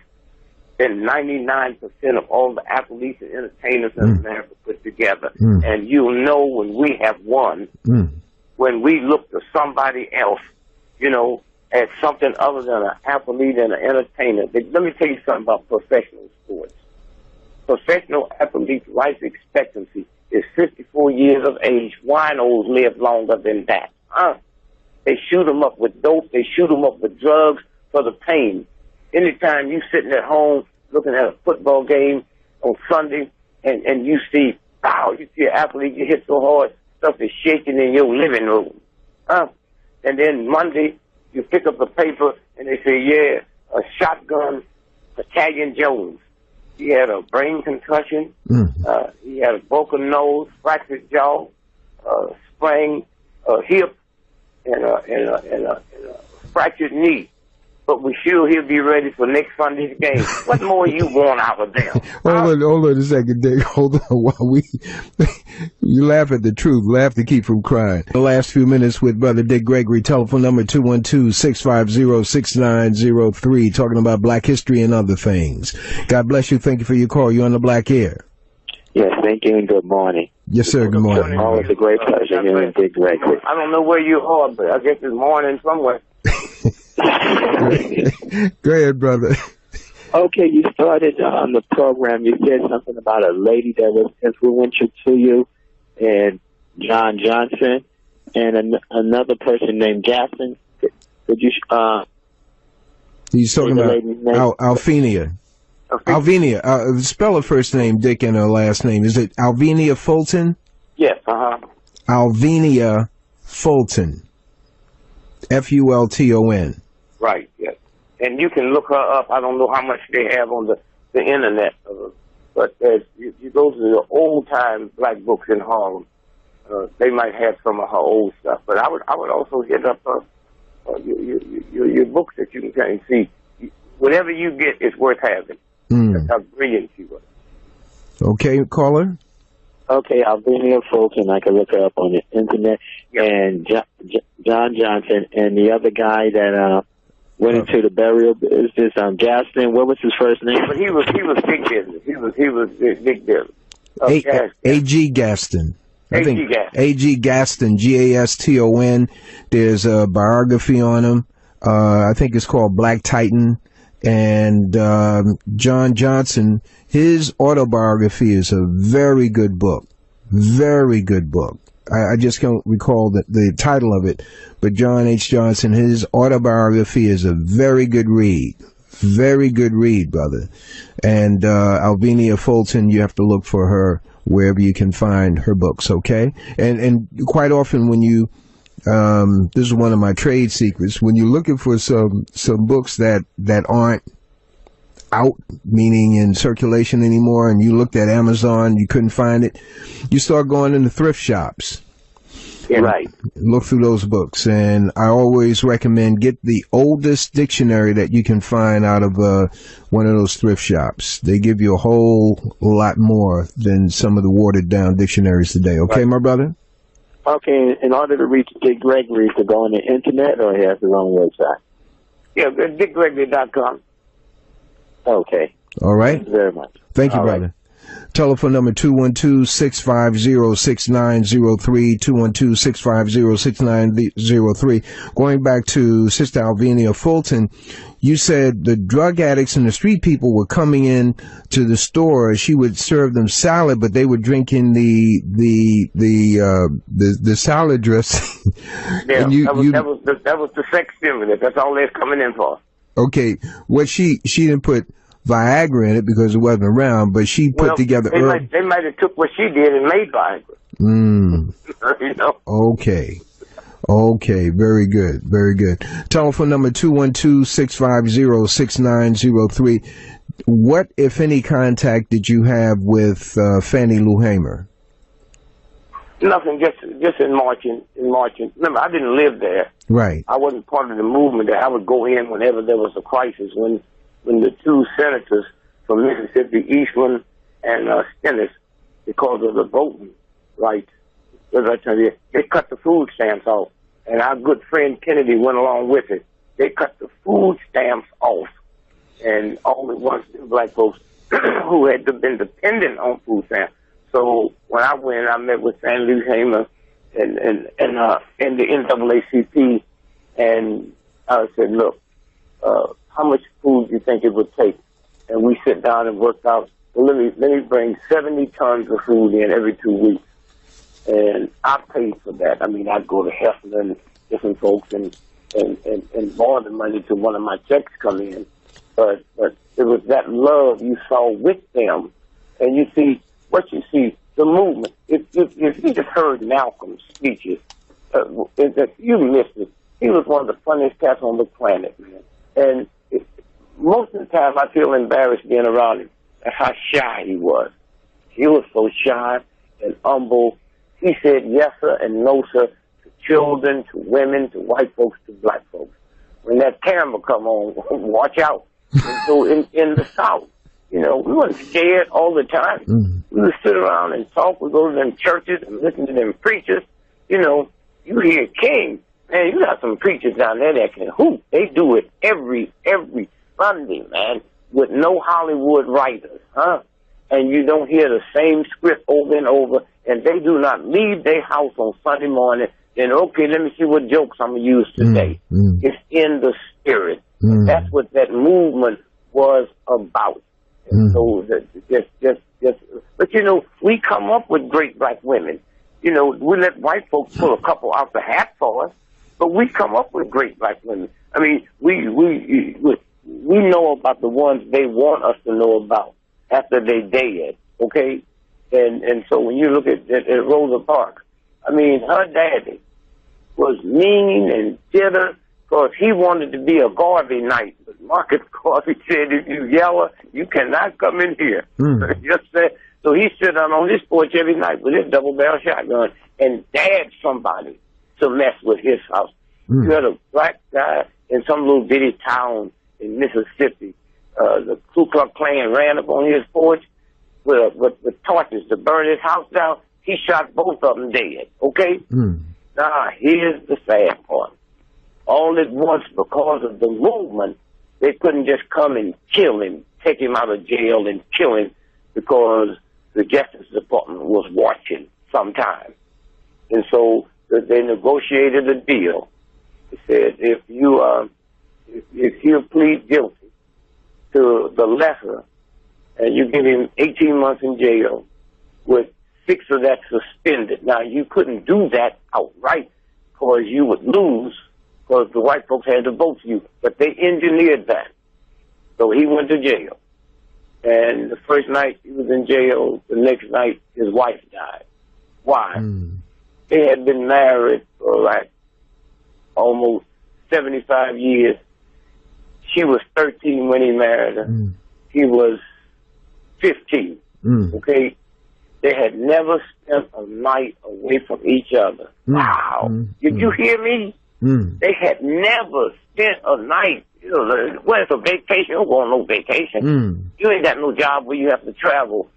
Speaker 2: than 99% of all the athletes and entertainers in America put together. And you'll know when we have won, when we look to somebody else, you know, as something other than an athlete and an entertainer. Let me tell you something about professional sports. Professional athletes' life expectancy is 54 years of age. Winos live longer than that. They shoot them up with dope. They shoot them up with drugs for the pain. Anytime you sitting at home looking at a football game on Sunday and you see, you see an athlete, you hit so hard, stuff is shaking in your living room. And then Monday, you pick up the paper and they say, a shotgun, Italian Jones. He had a brain concussion. He had a broken nose, fractured jaw, sprained hip, and a fractured knee. But we're sure he'll be ready for next Sunday's game. What more you want out of them?
Speaker 1: Hold on a second, Dick. Hold on while you laugh at the truth. Laugh to keep from crying. The last few minutes with Brother D.Gregory. Telephone number 212-650-6903. Talking about Black history and other things. God bless you. Thank you for your call. You're on the Black Air.
Speaker 5: Yes, thank you and good morning.
Speaker 1: Yes, sir. Good morning.
Speaker 5: Always a great pleasure hearing D.Gregory.
Speaker 2: I don't know where you are, but I guess it's morning somewhere.
Speaker 1: Go ahead, brother.
Speaker 5: Okay, you started on the program. You said something about a lady that was influential to you, and John Johnson, and another person named Gaston. Could you?
Speaker 1: He's talking about Alvenia. Alvenia. Spell her first name, Dick, and her last name. Is it Alvenia Fulton?
Speaker 2: Yes.
Speaker 1: Alvenia Fulton. Fulton.
Speaker 2: Right, yes. And you can look her up. I don't know how much they have on the internet, but you go to the old-time black books in Harlem, they might have some of her old stuff. But I would also hit up your books that you can see. Whatever you get is worth having. That's how brilliant she was.
Speaker 1: Okay, caller.
Speaker 5: Okay, Alvenia Fulton. I can look her up on the internet. Yep. And John Johnson and the other guy that went into the burial business, Gaston. What was his first name?
Speaker 2: But he was big business. He was big business.
Speaker 1: A.G. Gaston.
Speaker 2: A.G. Gaston.
Speaker 1: A.G. Gaston. Gaston. There's a biography on him. I think it's called Black Titan. And John Johnson, his autobiography is a very good book. Very good book. I just can't recall the title of it, but John H. Johnson, his autobiography is a very good read. Very good read, brother. And Alvenia Fulton, you have to look for her wherever you can find her books, okay? And quite often when you this is one of my trade secrets. When you're looking for some books that aren't out, meaning in circulation anymore, and you looked at Amazon, you couldn't find it, you start going into thrift shops.
Speaker 2: Yeah, right.
Speaker 1: Look through those books, and I always recommend get the oldest dictionary that you can find out of one of those thrift shops. They give you a whole lot more than some of the watered down dictionaries today. Okay, right. My brother?
Speaker 5: Okay, in order to reach D.Gregory, to go on the internet, or he has his own website?
Speaker 2: Yeah, DGregory.com.
Speaker 5: Okay.
Speaker 1: All right.
Speaker 5: Thank you very much.
Speaker 1: Thank you, all brother. Right. Telephone number 212-650-6903, 212-650-6903. Going back to Sister Alvenia Fulton, you said the drug addicts and the street people were coming in to the store. She would serve them salad, but they were drinking the salad dressing.
Speaker 2: Yeah, that was the sex stimulus. That's all they're coming in for.
Speaker 1: Okay, what she didn't put Viagra in it because it wasn't around, but she put together.
Speaker 2: They might have took what she did and made Viagra. You know?
Speaker 1: Okay, very good, very good. Telephone number 212-650-6903. What, if any, contact did you have with Fannie Lou Hamer?
Speaker 2: Nothing, just in marching. Remember, I didn't live there.
Speaker 1: Right.
Speaker 2: I wasn't part of the movement there. I would go in whenever there was a crisis. When the two senators from Mississippi, Eastland and Stennis, because of the voting rights, as I tell you, they cut the food stamps off. And our good friend Kennedy went along with it. They cut the food stamps off. And all the ones, black folks, who had been dependent on food stamps. So when I went, I met with Fannie Lou Hamer and the NAACP, and I said, look, how much food do you think it would take? And we sit down and worked out, well, let me bring 70 tons of food in every 2 weeks. And I paid for that. I mean, I'd go to Hefner and different folks and borrow the money to one of my checks come in. But it was that love you saw with them. And you see, what you see, the movement. If you just heard Malcolm's speeches, you missed it. He was one of the funniest cats on the planet, man. And most of the time I feel embarrassed being around him. That's how shy he was. He was so shy and humble. He said yes, sir, and no, sir, to children, to women, to white folks, to black folks. When that camera come on, watch out. And so in the South, you know, we weren't scared all the time. We would sit around and talk. We go to them churches and listen to them preachers. You know, you hear King, man, you got some preachers down there that can hoop. They do it every Sunday, man, with no Hollywood writers, huh? And you don't hear the same script over and over, and they do not leave their house on Sunday morning. Then, okay, let me see what jokes I'm going to use today. It's in the spirit. That's what that movement was about. And so, but you know, we come up with great black women. You know, we let white folks pull a couple out the hat for us, but we come up with great black women. I mean, we know about the ones they want us to know about after they dead, okay? And so when you look at Rosa Parks, I mean, her daddy was mean and bitter because he wanted to be a Garvey Knight. But Marcus Garvey said, if you yell, you cannot come in here. Just said, so he stood out on his porch every night with his double-barrel shotgun and dared somebody to mess with his house. You had a black guy in some little bitty town in Mississippi. The Ku Klux Klan ran up on his porch with torches to burn his house down. He shot both of them dead, okay? Now, here's the sad part. All at once, because of the movement, they couldn't just come and kill him, take him out of jail and kill him because the Justice Department was watching sometime. And so they negotiated a deal. They said, if you plead guilty to the lesser and you give him 18 months in jail with 6 of that suspended. Now, you couldn't do that outright because you would lose because the white folks had to vote for you. But they engineered that. So he went to jail. And the first night he was in jail, the next night his wife died. Why? They had been married for like almost 75 years. She was 13 when he married her. He was 15. Okay? They had never spent a night away from each other. Wow. Did you hear me? They had never spent a night. You know, when it's a vacation, you don't go on no vacation. You ain't got no job where you have to travel.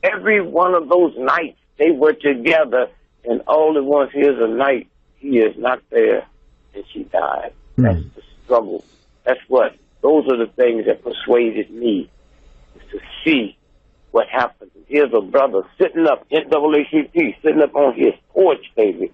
Speaker 2: Every one of those nights, they were together, and all at once, here's a night, he is not there, and she died. That's the struggle. Those are the things that persuaded me, is to see what happened. Here's a brother sitting up, NAACP, sitting up on his porch, baby,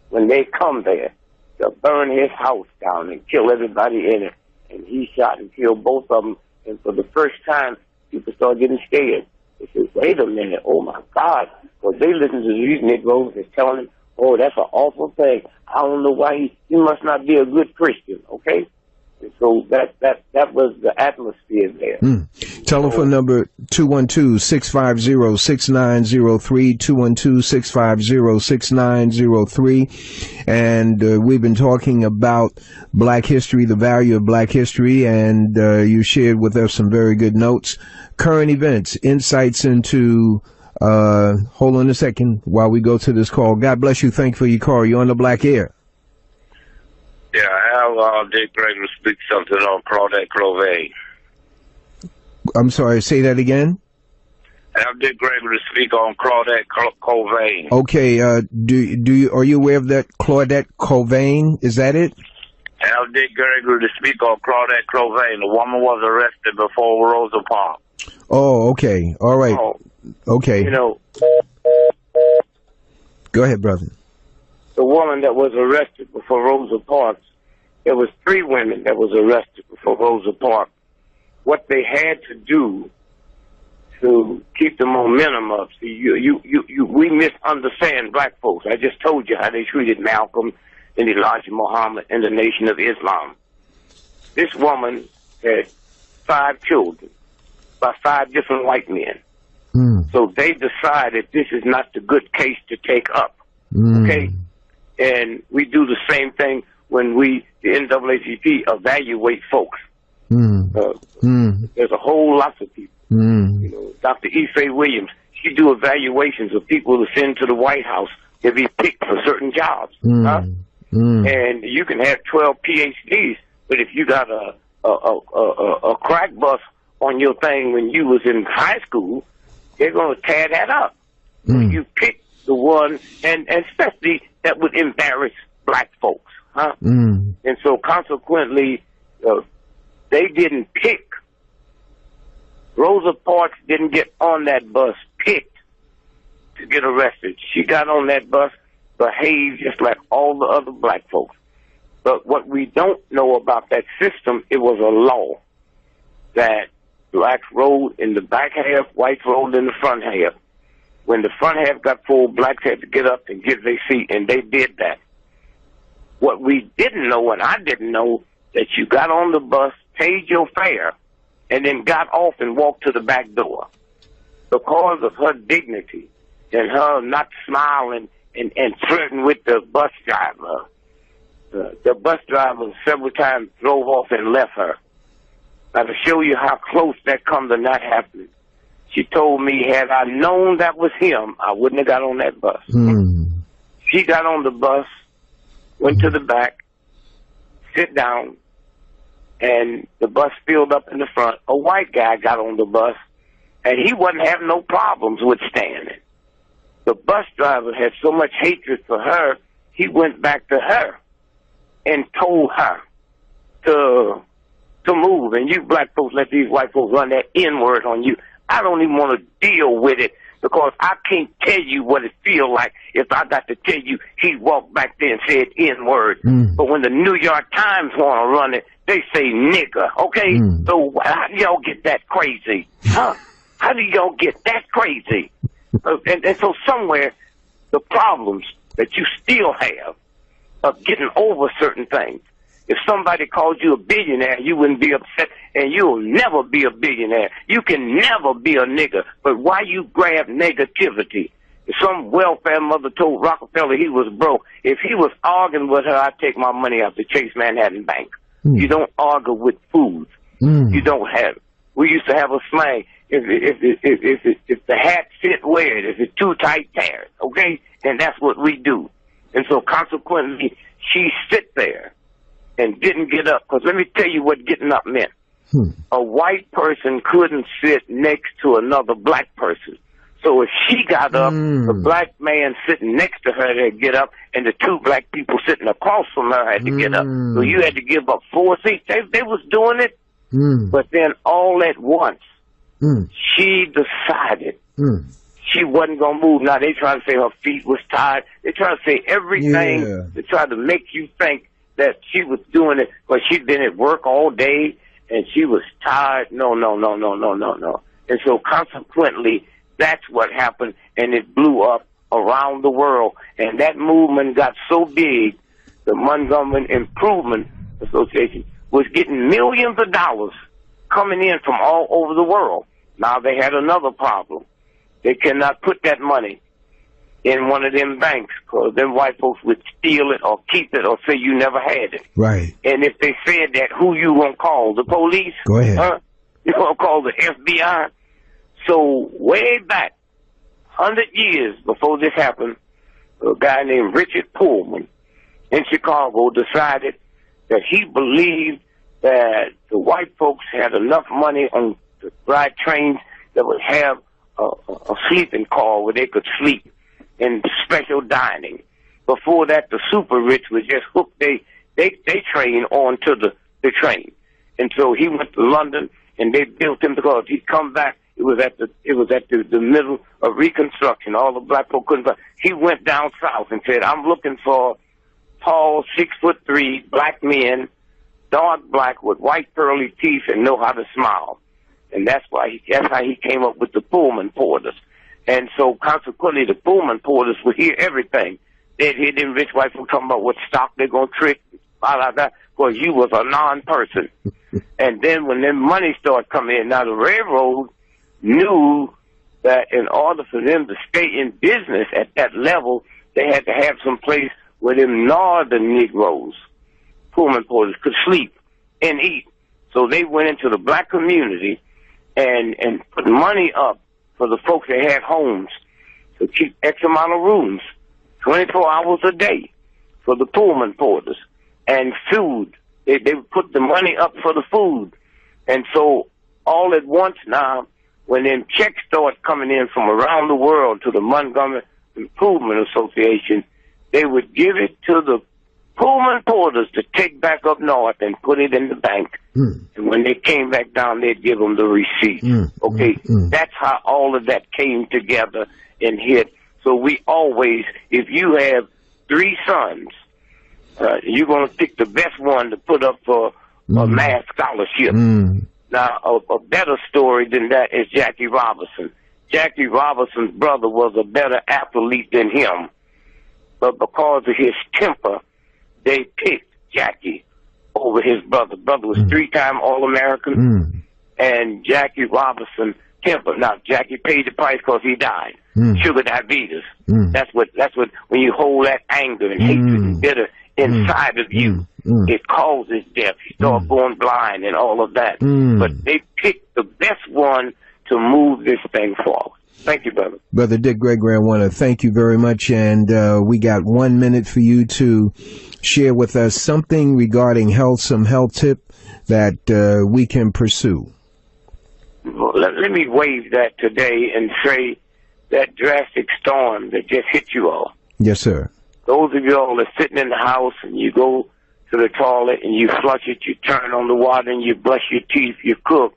Speaker 2: when they come there to burn his house down and kill everybody in it. And he shot and killed both of them. And for the first time, people started getting scared. They said, wait a minute, oh my God. Because they listen to these Negroes and telling them, oh, that's an awful thing. I don't know why he must not be a good Christian, okay? And so that was the atmosphere there.
Speaker 1: Telephone number 212-650-6903, 212-650-6903. And we've been talking about Black history, the value of Black history, and you shared with us some very good notes. Current events, insights into, hold on a second while we go to this call. God bless you. Thank you for your call. You're on the Black Air.
Speaker 6: Yeah, I have D.Gregory speak something on Claudette Clovain.
Speaker 1: I'm sorry, say that again?
Speaker 6: I have D.Gregory speak on Claudette Clovain.
Speaker 1: Okay, are you aware of that Claudette Clovain? Is that it?
Speaker 6: I have D.Gregory to speak on Claudette Clovain. The woman was arrested before Rosa Parks.
Speaker 1: Oh, okay. All right. Okay.
Speaker 2: You know,
Speaker 1: go ahead, brother.
Speaker 2: The woman that was arrested before Rosa Parks, there was 3 women that was arrested before Rosa Parks. What they had to do to keep the momentum up, see, we misunderstand black folks. I just told you how they treated Malcolm and Elijah Muhammad and the Nation of Islam. This woman had 5 children by 5 different white men. So they decided this is not the good case to take up. Okay? And we do the same thing when we, the NAACP, evaluate folks. There's a whole lot of people You know, Dr. Ife Williams, she do evaluations of people to send to the White House to be picked for certain jobs. And you can have 12 PhDs, but if you got a crack bust on your thing when you was in high school, they're going to tear that up. So you pick the one, and especially that would embarrass black folks, And so consequently, they didn't pick. Rosa Parks didn't get on that bus picked to get arrested. She got on that bus, behaved just like all the other black folks. But what we don't know about that system, it was a law that blacks rode in the back half, whites rode in the front half. When the front half got full, blacks had to get up and get their seat, and they did that. What we didn't know, and I didn't know, that you got on the bus, paid your fare, and then got off and walked to the back door. Because of her dignity and her not smiling and flirting with the bus driver, the bus driver several times drove off and left her. Now, to show you how close that come to not happening, she told me, had I known that was him, I wouldn't have got on that bus. She got on the bus, went to the back, sit down, and the bus filled up in the front. A white guy got on the bus, and he wasn't having no problems with standing. The bus driver had so much hatred for her, he went back to her and told her to move. And you black folks let these white folks run that N-word on you. I don't even want to deal with it because I can't tell you what it feel like if I got to tell you he walked back there and said N-word. But when the New York Times want to run it, they say nigger, okay? So how do y'all get that crazy? How do y'all get that crazy? And so somewhere the problems that you still have of getting over certain things. If somebody called you a billionaire, you wouldn't be upset, and you'll never be a billionaire. You can never be a nigger. But why you grab negativity? If some welfare mother told Rockefeller he was broke, if he was arguing with her, I'd take my money out to Chase Manhattan Bank. You don't argue with fools. You don't have it. We used to have a slang. If the hat fit, wear it. If it's too tight, tear it. Okay? And that's what we do. And so consequently, she sit there and didn't get up. Because let me tell you what getting up meant. A white person couldn't sit next to another black person. So if she got up, the black man sitting next to her had to get up, and the two black people sitting across from her had to get up. So you had to give up 4 seats. They was doing it. But then all at once, she decided she wasn't going to move. Now, they try to say her feet was tired. They try to say everything to try to make you think that she was doing it because she'd been at work all day and she was tired. No. And so consequently, that's what happened, and it blew up around the world. And that movement got so big, the Montgomery Improvement Association was getting millions of dollars coming in from all over the world. Now they had another problem. They cannot put that money in one of them banks because them white folks would steal it or keep it or say you never had it.
Speaker 1: Right.
Speaker 2: And if they said that, who you gonna call? The police?
Speaker 1: Go ahead.
Speaker 2: You gonna call the FBI? So way back, 100 years before this happened, a guy named Richard Pullman in Chicago decided that he believed that the white folks had enough money on the ride trains that would have a sleeping car where they could sleep in special dining. Before that, the super rich would just hook they train onto the train. And so he went to London and they built him because he'd come back. It was at the middle of Reconstruction. All the black folk couldn't. He went down south and said, "I'm looking for tall, 6'3" black men, dark black with white pearly teeth and know how to smile." And that's how he came up with the Pullman Porters. And so consequently, the Pullman Porters would hear everything. They'd hear them rich white folk talking about what stock they're gonna trick, blah blah blah. Because you was a non-person. And then when them money started coming in, now the railroad knew that in order for them to stay in business at that level, they had to have some place where them northern Negroes, Pullman Porters, could sleep and eat. So they went into the black community and put money up for the folks that had homes to keep X amount of rooms, 24 hours a day for the Pullman porters, and food. They would put the money up for the food. And so all at once now, when them checks start coming in from around the world to the Montgomery Improvement Association, they would give it to the Pullman porters to take back up north and put it in the bank. And when they came back down, they'd give them the receipt. Okay, that's how all of that came together and hit. So we always, if you have 3 sons, you're going to pick the best one to put up for a math scholarship. Now, a better story than that is Jackie Robinson. Jackie Robinson's brother was a better athlete than him, but because of his temper, they picked Jackie over his brother. Brother was 3-time All-American, and Jackie Robinson temper. Now, Jackie paid the price because he died. Sugar diabetes. That's what, when you hold that anger and hatred and bitter inside of you, it causes death. You start going blind and all of that. But they picked the best one to move this thing forward. Thank you, brother.
Speaker 1: Brother Dick Gregory, I want to thank you very much. And we got 1 minute for you to share with us something regarding health, some health tip that we can pursue.
Speaker 2: Well, let me waive that today and say that drastic storm that just hit you all.
Speaker 1: Yes, sir.
Speaker 2: Those of you all that are sitting in the house and you go to the toilet and you flush it, you turn on the water and you brush your teeth, you cook.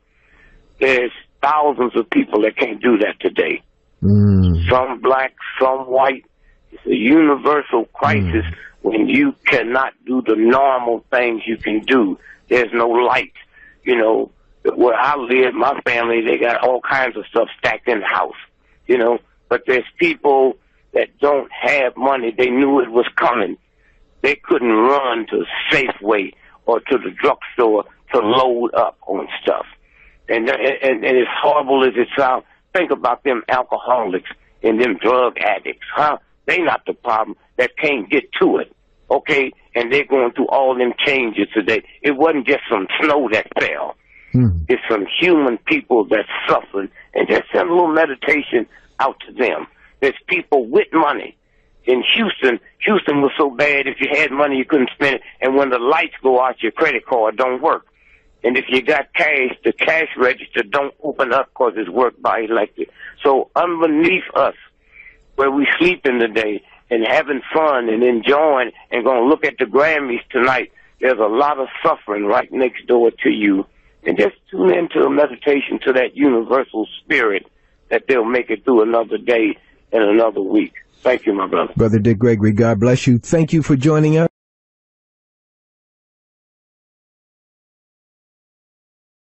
Speaker 2: There's thousands of people that can't do that today. Some black, some white. It's a universal crisis when you cannot do the normal things you can do. There's no light. You know, where I live, my family, they got all kinds of stuff stacked in the house, you know. But there's people that don't have money. They knew it was coming. They couldn't run to Safeway or to the drugstore to load up on stuff. And as horrible as it sounds, think about them alcoholics and them drug addicts, huh? They not the problem that can't get to it, okay? And they're going through all them changes today. It wasn't just some snow that fell. It's some human people that's suffering. And just send a little meditation out to them. There's people with money. In Houston was so bad, if you had money, you couldn't spend it. And when the lights go out, your credit card don't work. And if you got cash, the cash register don't open up because it's worked by electric. So underneath us, where we sleeping today and having fun and enjoying and going to look at the Grammys tonight, there's a lot of suffering right next door to you. And just tune into a meditation to that universal spirit that they'll make it through another day and another week. Thank you, my brother.
Speaker 1: Brother Dick Gregory, God bless you. Thank you for joining us.